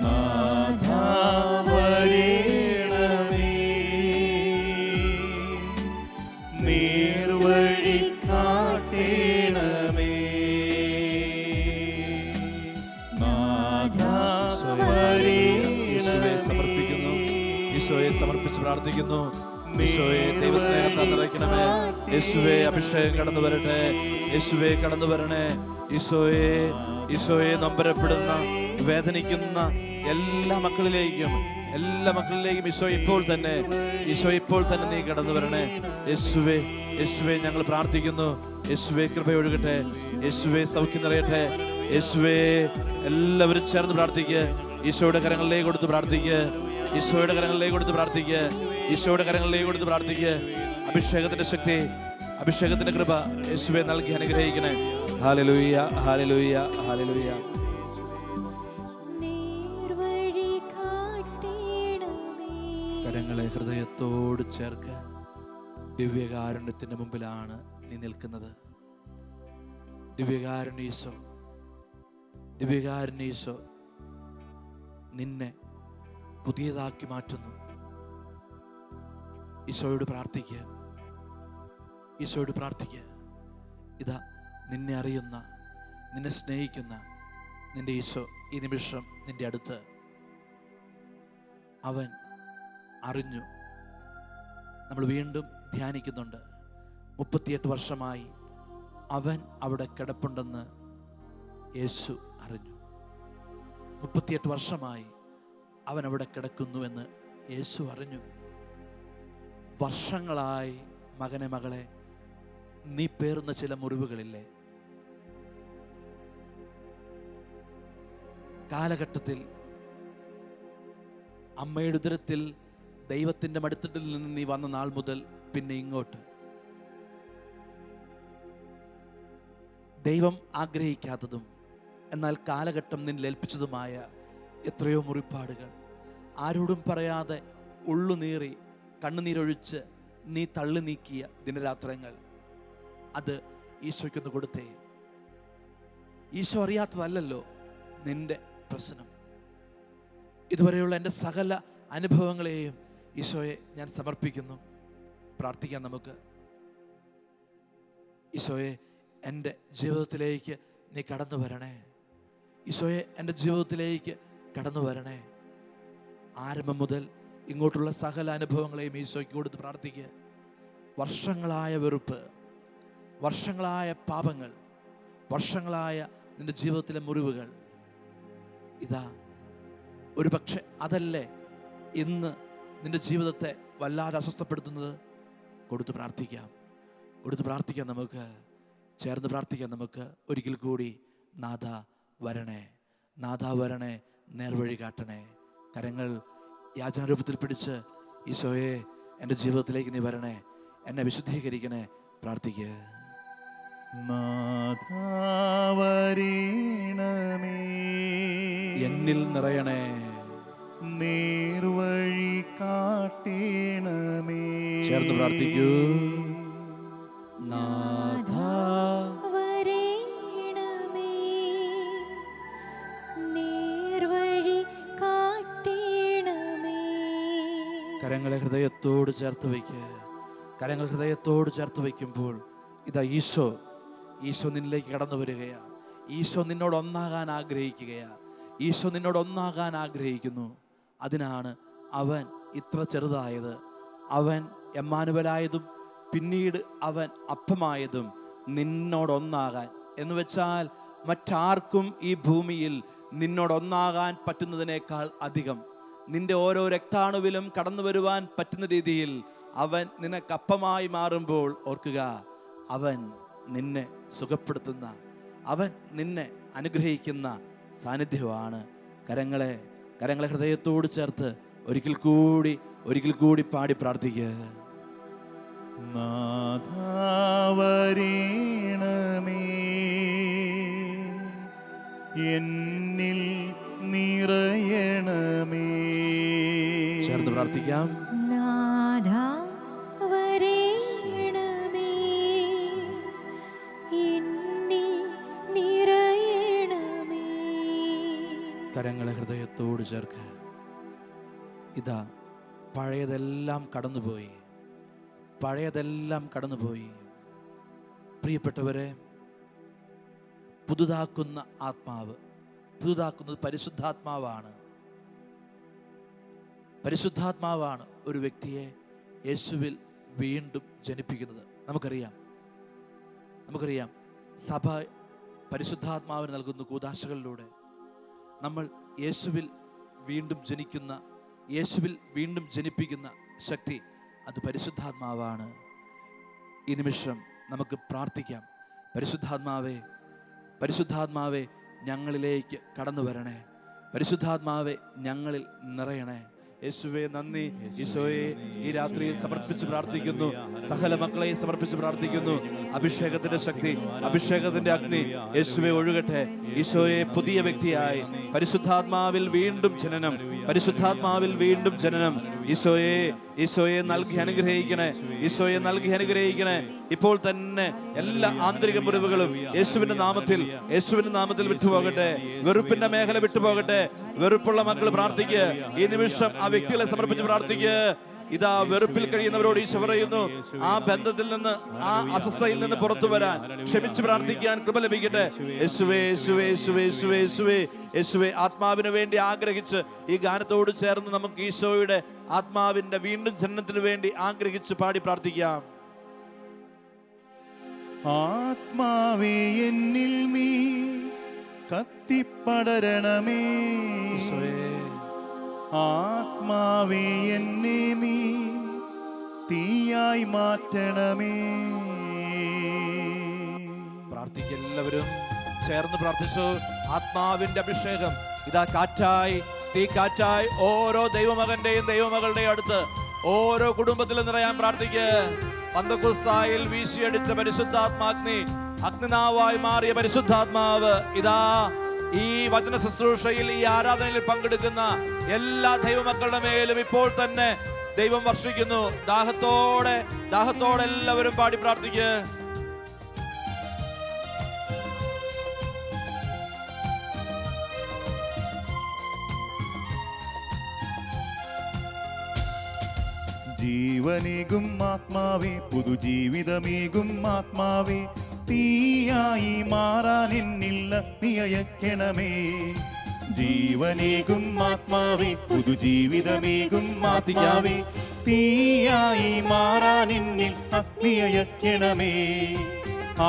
നാഥാ വരേണമേ, നേർവഴി കാട്ടേണമേ. നാഥാ യേശുവെ സമർപ്പിക്കുന്നു, ഈശോയെ സമർപ്പിച്ച് പ്രാർത്ഥിക്കുന്നു. ഈശോയെ ദൈവസ്നേഹത്താൽ നിറയ്ക്കണമേ. യേശുവെ അഭിഷേകം കടന്നു വരട്ടെ, യേശുവെ കടന്നു വരണേ. ഈശോയെ നൊമ്പരപ്പെടുന്ന വേദനിക്കുന്ന എല്ലാ മക്കളിലേക്കും ഈശോ ഇപ്പോൾ തന്നെ നീ കടന്നു വരണേ. യേശുവെ ഞങ്ങൾ പ്രാർത്ഥിക്കുന്നു. യേശുവെ കൃപയൊഴുകട്ടെ, യേശുവെ സൗഖ്യം നിറയട്ടെ. യേശുവെ എല്ലാവരും ചേർന്ന് പ്രാർത്ഥിക്കുക. ഈശോയുടെ കരങ്ങളിലേക്ക് കൊടുത്ത് പ്രാർത്ഥിക്കുക. ഈശോയുടെ കരങ്ങളിലേക്ക് കൊടുത്ത് പ്രാർത്ഥിക്കുക. ഈശോയുടെ കരങ്ങളിലേക്ക് കൊടുത്ത് പ്രാർത്ഥിക്കുക. അഭിഷേകത്തിന്റെ ശക്തി, അഭിഷേകത്തിന്റെ കൃപ യേശുവെ നൽകി അനുഗ്രഹിക്കണേ. Hallelujah, hallelujah, hallelujah. നേർവഴി കാട്ടേണമേ. കരങ്ങളെ ഹൃദയത്തോട് ചേർക്ക. ദിവ്യകാരുണ്യത്തിന്റെ മുമ്പിലാണ് നീ നിൽക്കുന്നത്. ദിവ്യകാരുണ്യ ഈശോ നിന്നെ പുതിയതാക്കി മാറ്റുന്നു. ഈശോയോട് പ്രാർത്ഥിക്കുക. ഇതാ നിന്നെ അറിയുന്ന, നിന്നെ സ്നേഹിക്കുന്ന നിന്റെ ഈശോ ഈ നിമിഷം നിന്റെ അടുത്ത്. അവൻ അറിഞ്ഞു. നമ്മൾ വീണ്ടും ധ്യാനിക്കുന്നുണ്ട്. 38 വർഷമായി അവൻ അവിടെ കിടപ്പുണ്ടെന്ന് യേശു അറിഞ്ഞു. 38 വർഷമായി അവൻ അവിടെ കിടക്കുന്നുവെന്ന് യേശു അറിഞ്ഞു. വർഷങ്ങളായി മകനെ, മകളെ, നീ പേറുന്ന ചില മുറിവുകളില്ലേ? കാലഘട്ടത്തിൽ അമ്മയുടെ ഉദരത്തിൽ ദൈവത്തിൻ്റെ മടിത്തട്ടിൽ നിന്ന് നീ വന്ന നാൾ മുതൽ പിന്നെ ഇങ്ങോട്ട് ദൈവം ആഗ്രഹിക്കാത്തതും എന്നാൽ കാലഘട്ടം നിന്നിൽ ഏൽപ്പിച്ചതുമായ എത്രയോ മുറിപ്പാടുകൾ, ആരോടും പറയാതെ ഉള്ളുനീറി കണ്ണുനീരൊഴിച്ച് നീ തള്ളി നീക്കിയ ദിനരാത്രങ്ങൾ, അത് ഈശോയ്ക്കൊന്ന് കൊടുത്തേ. ഈശോ അറിയാത്തതല്ലല്ലോ നിന്റെ പ്രശ്നം. ഇതുവരെയുള്ള എൻ്റെ സകല അനുഭവങ്ങളെയും ഈശോയെ ഞാൻ സമർപ്പിക്കുന്നു. പ്രാർത്ഥിക്കാം നമുക്ക്. ഈശോയെ, എൻ്റെ ജീവിതത്തിലേക്ക് നീ കടന്നു വരണേ. ഈശോയെ, എൻ്റെ ജീവിതത്തിലേക്ക് കടന്നു വരണേ. ആരംഭം മുതൽ ഇങ്ങോട്ടുള്ള സകല അനുഭവങ്ങളെയും ഈശോയ്ക്ക് കൊടുത്ത് പ്രാർത്ഥിക്കുക. വർഷങ്ങളായ വെറുപ്പ്, വർഷങ്ങളായ പാപങ്ങൾ, വർഷങ്ങളായ നിന്റെ ജീവിതത്തിലെ മുറിവുകൾ, ഇതാ ഒരു പക്ഷെ അതല്ലേ ഇന്ന് നിന്റെ ജീവിതത്തെ വല്ലാതെ അസ്വസ്ഥപ്പെടുത്തുന്നത്. കൊടുത്ത് പ്രാർത്ഥിക്കാം നമുക്ക്. ചേർന്ന് പ്രാർത്ഥിക്കാം നമുക്ക്. ഒരിക്കൽ കൂടി നാഥാ വരണേ, നേർവഴി കാട്ടണേ. കരങ്ങൾ യാചനാരൂപത്തിൽ പിടിച്ച് ഈശോയെ, എൻ്റെ ജീവിതത്തിലേക്ക് നീ വരണേ, എന്നെ വിശുദ്ധീകരിക്കണേ. പ്രാർത്ഥിക്കുക. നാഥാ വരേണമേ, എന്നിൽ നിറയണേ, നേർവഴി കാട്ടേണമേ. ചേർന്ന് പ്രാർത്ഥിക്കൂ. നാഥാ വരേണമേ, നേർവഴി കാട്ടേണമേ. കരങ്ങളെ ഹൃദയത്തോട് ചേർത്ത് വയ്ക്കുക. കരങ്ങൾ ഹൃദയത്തോട് ചേർത്ത് വയ്ക്കുമ്പോൾ ഇതാ ഈശോ നിന്നിലേക്ക് കടന്നു വരികയാ. ഈശോ നിന്നോട് ഒന്നാകാൻ ആഗ്രഹിക്കുന്നു. അതിനാണ് അവൻ ഇത്ര ചെറുതായത്. അവൻ എമ്മാനുവലായതും പിന്നീട് അവൻ അപ്പമായതും നിന്നോടൊന്നാകാൻ. എന്ന് വെച്ചാൽ മറ്റാർക്കും ഈ ഭൂമിയിൽ നിന്നോടൊന്നാകാൻ പറ്റുന്നതിനേക്കാൾ അധികം നിന്റെ ഓരോ രക്താണുവിലും കടന്നു വരുവാൻ പറ്റുന്ന രീതിയിൽ അവൻ നിനക്കപ്പമായി മാറുമ്പോൾ ഓർക്കുക, അവൻ നിന്നെ സുഖപ്പെടുത്തുന്ന, അവൻ നിന്നെ അനുഗ്രഹിക്കുന്ന സാന്നിധ്യമാണ്. കരങ്ങളെ ഹൃദയത്തോട് ചേർത്ത് ഒരിക്കൽ കൂടി പാടി പ്രാർത്ഥിക്കുക. നാഥാ വരേണമേ, എന്നിൽ നിറയണമേ. ചേർന്ന് പ്രാർത്ഥിക്കാം. നാഥാ വരേണമേ, എന്നിൽ നിറയണമേ. കരങ്ങളെ ഹൃദയത്തോട് ചേർക്ക. ഇതാ പഴയതെല്ലാം കടന്നുപോയി, പഴയതെല്ലാം കടന്നുപോയി. പ്രിയപ്പെട്ടവരെ, പുതുതാക്കുന്ന ആത്മാവ്, പുതുതാക്കുന്നത് പരിശുദ്ധാത്മാവാണ്. പരിശുദ്ധാത്മാവാണ് ഒരു വ്യക്തിയെ യേശുവിൽ വീണ്ടും ജനിപ്പിക്കുന്നത്. നമുക്കറിയാം സഭ പരിശുദ്ധാത്മാവിന് നൽകുന്ന കൂദാശകളിലൂടെ നമ്മൾ യേശുവിൽ വീണ്ടും ജനിപ്പിക്കുന്ന ശക്തി അത് പരിശുദ്ധാത്മാവാണ്. ഈ നിമിഷം നമുക്ക് പ്രാർത്ഥിക്കാം. പരിശുദ്ധാത്മാവേ ഞങ്ങളിലേക്ക് കടന്നു വരണേ. പരിശുദ്ധാത്മാവെ ഞങ്ങളിൽ നിറയണേ. യേശുവേ നന്ദി. ഈശോയെ ഈ രാത്രിയിൽ സമർപ്പിച്ച് പ്രാർത്ഥിക്കുന്നു. സകല മക്കളെ സമർപ്പിച്ച് പ്രാർത്ഥിക്കുന്നു. അഭിഷേകത്തിന്റെ ശക്തി, അഭിഷേകത്തിന്റെ അഗ്നി യേശുവെ ഒഴുകട്ടെ. ഈശോയെ പുതിയ വ്യക്തിയായി പരിശുദ്ധാത്മാവിൽ വീണ്ടും ജനനം, പരിശുദ്ധാത്മാവിൽ വീണ്ടും ജനനം. ഈശോയെ നൽകി അനുഗ്രഹിക്കണേ. ഈശോയെ നൽകി അനുഗ്രഹിക്കണേ. ഇപ്പോൾ തന്നെ എല്ലാ ആന്തരിക മുറിവുകളും യേശുവിന്റെ നാമത്തിൽ വിട്ടുപോകട്ടെ. വെറുപ്പിന്റെ മേഖല വിട്ടുപോകട്ടെ. വെറുപ്പുള്ള മക്കൾ പ്രാർത്ഥിക്കുക. ഈ നിമിഷം ആ വ്യക്തികളെ സമർപ്പിച്ച് പ്രാർത്ഥിക്കുക. ഇതാ വെറുപ്പിൽ കഴിയുന്നവരോട് ഈശോ പറയുന്നു, ആ ബന്ധത്തിൽ നിന്ന്, ആ അസ്വസ്ഥയിൽ നിന്ന് പുറത്തു വരാൻ, ക്ഷമിച്ച് പ്രാർത്ഥിക്കാൻ കൃപ ലഭിക്കട്ടെ. യേശുവേ ആത്മാവിന് വേണ്ടി ആഗ്രഹിച്ച് ഈ ഗാനത്തോട് ചേർന്ന് നമുക്ക് ഈശോയുടെ ആത്മാവിന്റെ വീണ്ടും ജനനത്തിന് വേണ്ടി ആഗ്രഹിച്ച് പാടി പ്രാർത്ഥിക്കാം. ആത്മാവേ എന്നിൽ നീ കത്തിപ്പടരണമേ, ആത്മാവേ എന്നെ നീ തീയായി മാറ്റണമേ. പ്രാർത്ഥിക്കുക. എല്ലാവരും ചേർന്ന് പ്രാർത്ഥിച്ചു. ആത്മാവിന്റെ അഭിഷേകം ഇതാ കാറ്റായി, തീക്കാറ്റായി ഓരോ ദൈവമകന്റെയും ദൈവമകളുടെയും അടുത്ത്, ഓരോ കുടുംബത്തിലും നിറയാൻ പ്രാർത്ഥിക്കുക. പന്തക്കുസ്തായിൽ വീശിയടിച്ച പരിശുദ്ധാത്മാഗ്നി, അഗ്നിനാവായി മാറിയ പരിശുദ്ധാത്മാവ് ഇതാ ഈ വചന ശുശ്രൂഷയിൽ, ഈ ആരാധനയിൽ പങ്കെടുക്കുന്ന എല്ലാ ദൈവമക്കളുടെ മേലും ഇപ്പോൾ തന്നെ ദൈവം വർഷിക്കുന്നു. ദാഹത്തോടെ എല്ലാവരും പാടി പ്രാർത്ഥിക്കുക. ജീവനേകും ആത്മാവേ, പുതുജീവിതമേകും ആത്മാവേ, തീയായി മാറാൻ എന്നിൽ അഗ്നിയയക്കണമേ. ജീവനേകും ആത്മാവേ, പുതുജീവിതമേകും ആത്മാവേ, തീയായി മാറാൻ എന്നിൽ അഗ്നിയയക്കണമേ.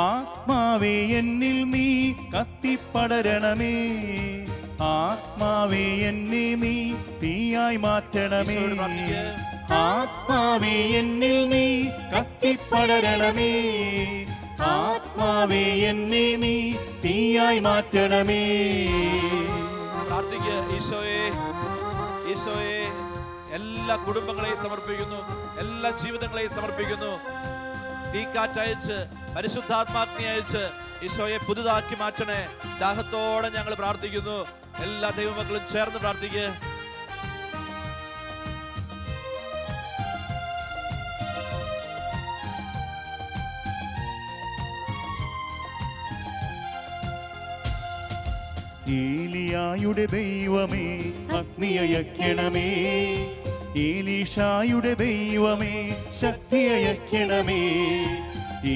ആത്മാവേ എന്നിൽ നീ കത്തിപ്പടരണമേ, ആത്മാവേ എന്നെ നീ തീയായി മാറ്റണമേ. ആത്മാവേ എന്നിൽ നീ കത്തിപ്പടരണമേ, ആത്മാവേ എന്നെ നീ തീയായി മാറ്റണമേ. പ്രാർത്ഥിക്കുക. ഈശോയെ എല്ലാ കുടുംബങ്ങളെയും സമർപ്പിക്കുന്നു, എല്ലാ ജീവിതങ്ങളെയും സമർപ്പിക്കുന്നു. ഈ കാറ്റയച്ച്, പരിശുദ്ധാത്മാഗ്നി അയച്ച് ഈശോയെ പുതുതാക്കി മാറ്റണേ. ദാഹത്തോടെ ഞങ്ങൾ പ്രാർത്ഥിക്കുന്നു. എല്ലാ ദൈവമക്കളും ചേർന്ന് പ്രാർത്ഥിക്കുക. ഏലിയായുടെ ദൈവമേ അഗ്നിയയക്കണമേ, ഏലീഷായുടെ ദൈവമേ ശക്തിയയക്കണമേ.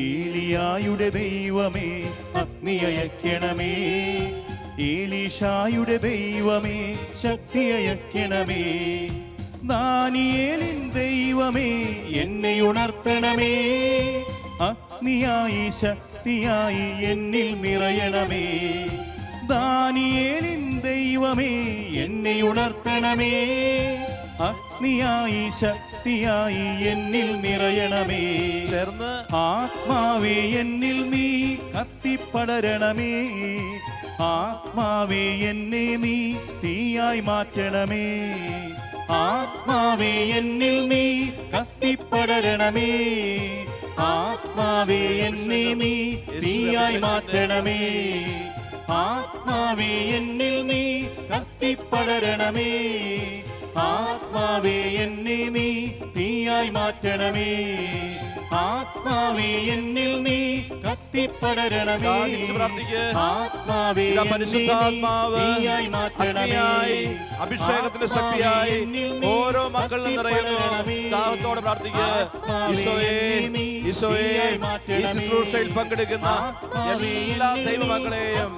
ഏലിയായുടെ ദൈവമേ അഗ്നിയയക്കണമേ, ഏലീഷായുടെ ദൈവമേ ശക്തിയയക്കണമേ. ദാനിയേലിൻ ദൈവമേ എന്നെ ഉണർത്തണമേ, അഗ്നിയായി ശക്തിയായി എന്നിൽ നിറയണമേ. ദാനിയേലിൻ ദൈവമേ എന്നെ ഉണർത്തണമേ, അഗ്നിയായി ശക്തിയായി എന്നിൽ നിറയണമേ. ചേർന്ന് ആത്മാവേ എന്നിൽ നീ കത്തിപ്പടരണമേ, ആത്മാവേ എന്നെ നീ തീയായി മാറ്റണമേ. ആത്മാവേ എന്നിൽ നീ കത്തിപ്പടരണമേ, ആത്മാവേ എന്നെ നീ തീയായി മാറ്റണമേ. ആത്മാവേ എന്നിൽ നീ കത്തിപ്പടരണമേ, ആത്മാവേ എന്നെ നീ തീയായി മാറ്റണമേ. ആത്മാവേ എന്നിൽ നീ കത്തിപ്പടരണമേ. ദാഹിച്ച് പ്രാർത്ഥിക്ക്. ആത്മാവേ ഇതാ പരിശുദ്ധാത്മാവ് തീയായി മാറ്റണമേ. അഗ്നിയായി, അഭിഷേകത്തിന്റെ ശക്തിയായി ഓരോ മക്കളിലും നിറയുന്നു. ദാഹത്തോടെ പ്രാർത്ഥിക്കുക. ഈശോയെ, ഈശോയെ, ഈ ശുശ്രൂഷയിൽ പങ്കെടുക്കുന്ന എല്ലാ ദൈവമക്കളെയും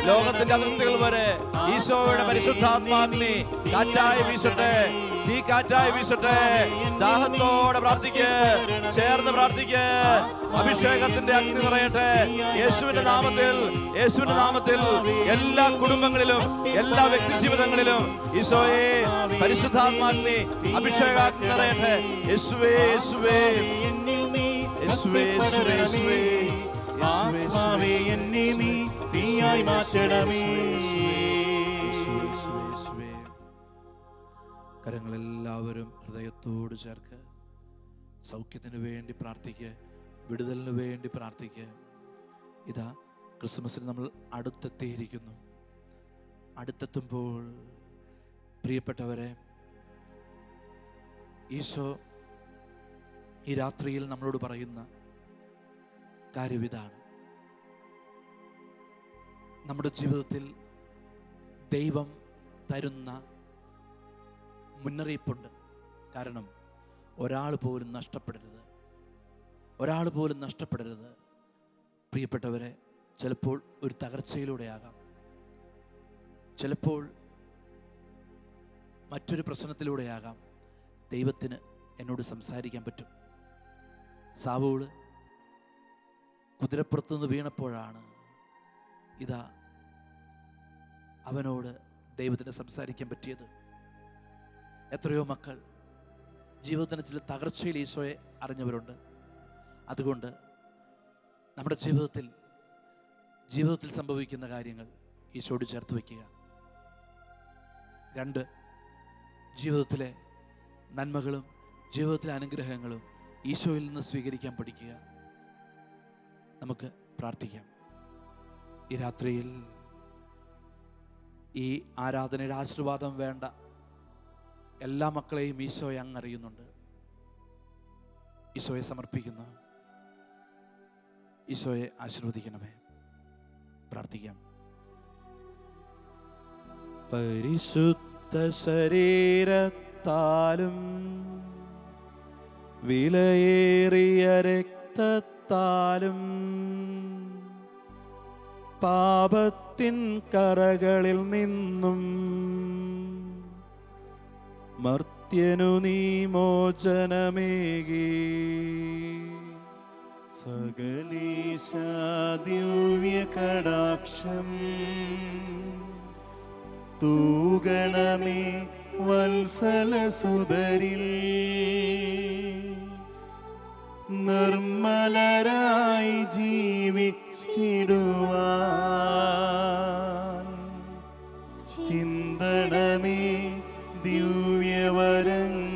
ലോകത്തിന്റെ അതിർത്തികൾ വരെ ഈശോയുടെ പരിശുദ്ധാത്മാഗ്നി കാറ്റായി വീശട്ടെ, തീ കാറ്റായി വീശട്ടെ. ദാഹത്തോടെ പ്രാർത്ഥിക്ക്, ചേർന്ന് പ്രാർത്ഥിക്ക്. അഭിഷേകത്തിന്റെ അഗ്നി നിറയട്ടെ യേശുവിന്റെ നാമത്തിൽ, യേശുവിന്റെ നാമത്തിൽ. എല്ലാ കുടുംബങ്ങളിലും എല്ലാ വ്യക്തി ജീവിതങ്ങളിലും ഈശോയെ പരിശുദ്ധാത്മാഗ്നി, അഭിഷേകാഗ്നി നിറയട്ടെ. യേശുവേ, യേശുവേ, യേശുവേ, യേശുവേ, യേശുവേ. ആത്മാവേ എന്നെ നീ തീയായി മാറ്റണമേ. കരങ്ങളെല്ലാവരും ഹൃദയത്തോട് ചേർക്ക്. സൗഖ്യത്തിന് വേണ്ടി പ്രാർത്ഥിക്കുക, വിടുതലിന് വേണ്ടി പ്രാർത്ഥിക്കുക. ഇതാ ക്രിസ്മസിന് നമ്മൾ അടുത്തെത്തിയിരിക്കുന്നു. അടുത്തെത്തുമ്പോൾ പ്രിയപ്പെട്ടവരെ, ഈശോ ഈ രാത്രിയിൽ നമ്മളോട് പറയുന്ന കാര്യം ഇതാണ്. നമ്മുടെ ജീവിതത്തിൽ ദൈവം തരുന്ന മുന്നറിയിപ്പുണ്ട്. കാരണം ഒരാൾ പോലും നഷ്ടപ്പെടരുത്, ഒരാൾ പോലും നഷ്ടപ്പെടരുത്. പ്രിയപ്പെട്ടവരെ, ചിലപ്പോൾ ഒരു തകർച്ചയിലൂടെയാകാം, ചിലപ്പോൾ മറ്റൊരു പ്രശ്നത്തിലൂടെയാകാം ദൈവത്തിന് എന്നോട് സംസാരിക്കാൻ പറ്റും. സാവൂൾ കുതിരപ്പുറത്ത് നിന്ന് വീണപ്പോഴാണ് ഇതാ അവനോട് ദൈവത്തിന് സംസാരിക്കാൻ പറ്റിയത്. എത്രയോ മക്കൾ ജീവിതത്തിന് ചില തകർച്ചയിൽ ഈശോയെ അറിഞ്ഞവരുണ്ട്. അതുകൊണ്ട് നമ്മുടെ ജീവിതത്തിൽ സംഭവിക്കുന്ന കാര്യങ്ങൾ ഈശോയോട് ചേർത്ത് വയ്ക്കുക. 2, ജീവിതത്തിലെ നന്മകളും ജീവിതത്തിലെ അനുഗ്രഹങ്ങളും ഈശോയിൽ നിന്ന് സ്വീകരിക്കാൻ പഠിക്കുക. നമുക്ക് പ്രാർത്ഥിക്കാം. ഈ രാത്രിയിൽ ഈ ആരാധനയുടെ ആശീർവാദം വേണ്ട എല്ലാ മക്കളെയും ഈശോയെ അങ്ങ് അറിയുന്നുണ്ട്. ഈശോയെ സമർപ്പിക്കുന്നു. ഈശോയെ ആശീർവദിക്കണമേ. പ്രാർത്ഥിക്കാം. പരിശുദ്ധ ശരീരത്താലും വിലയേറിയ രക്തത്താലും പാപത്തിൻ കറകളിൽ നിന്നും മർത്യനു നീ മോചനമേകി. സകലേശ ദിവ്യ കടാക്ഷം തൂഗണമേ വത്സലസുതരിൽ. നിർമ്മലരായി ജീവിച്ചിടുവാൻ ചിന്തണമേ ദിവ്യവരങ്ങൾ.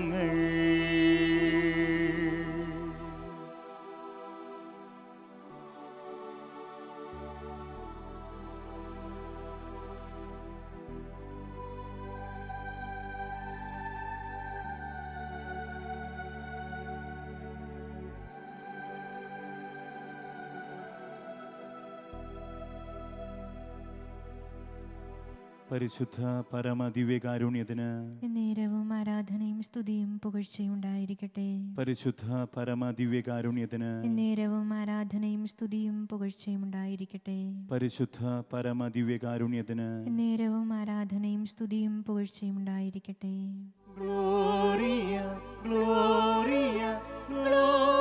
പരിശുദ്ധ പരമദിവ്യകാരുണ്യത്തിന് നേരവും ആരാധനയും സ്തുതിയും പുകഴ്ചയും ഉണ്ടായിരിക്കട്ടെ. പരിശുദ്ധ പരമദിവ്യകാരുണ്യത്തിന് നേരവും ആരാധനയും സ്തുതിയും പുകഴ്ചയും ഉണ്ടായിരിക്കട്ടെ. പരിശുദ്ധ പരമദിവ്യകാരുണ്യത്തിന് നേരവും ആരാധനയും സ്തുതിയും പുകഴ്ചയും ഉണ്ടായിരിക്കട്ടെ. Gloria Gloria Gloria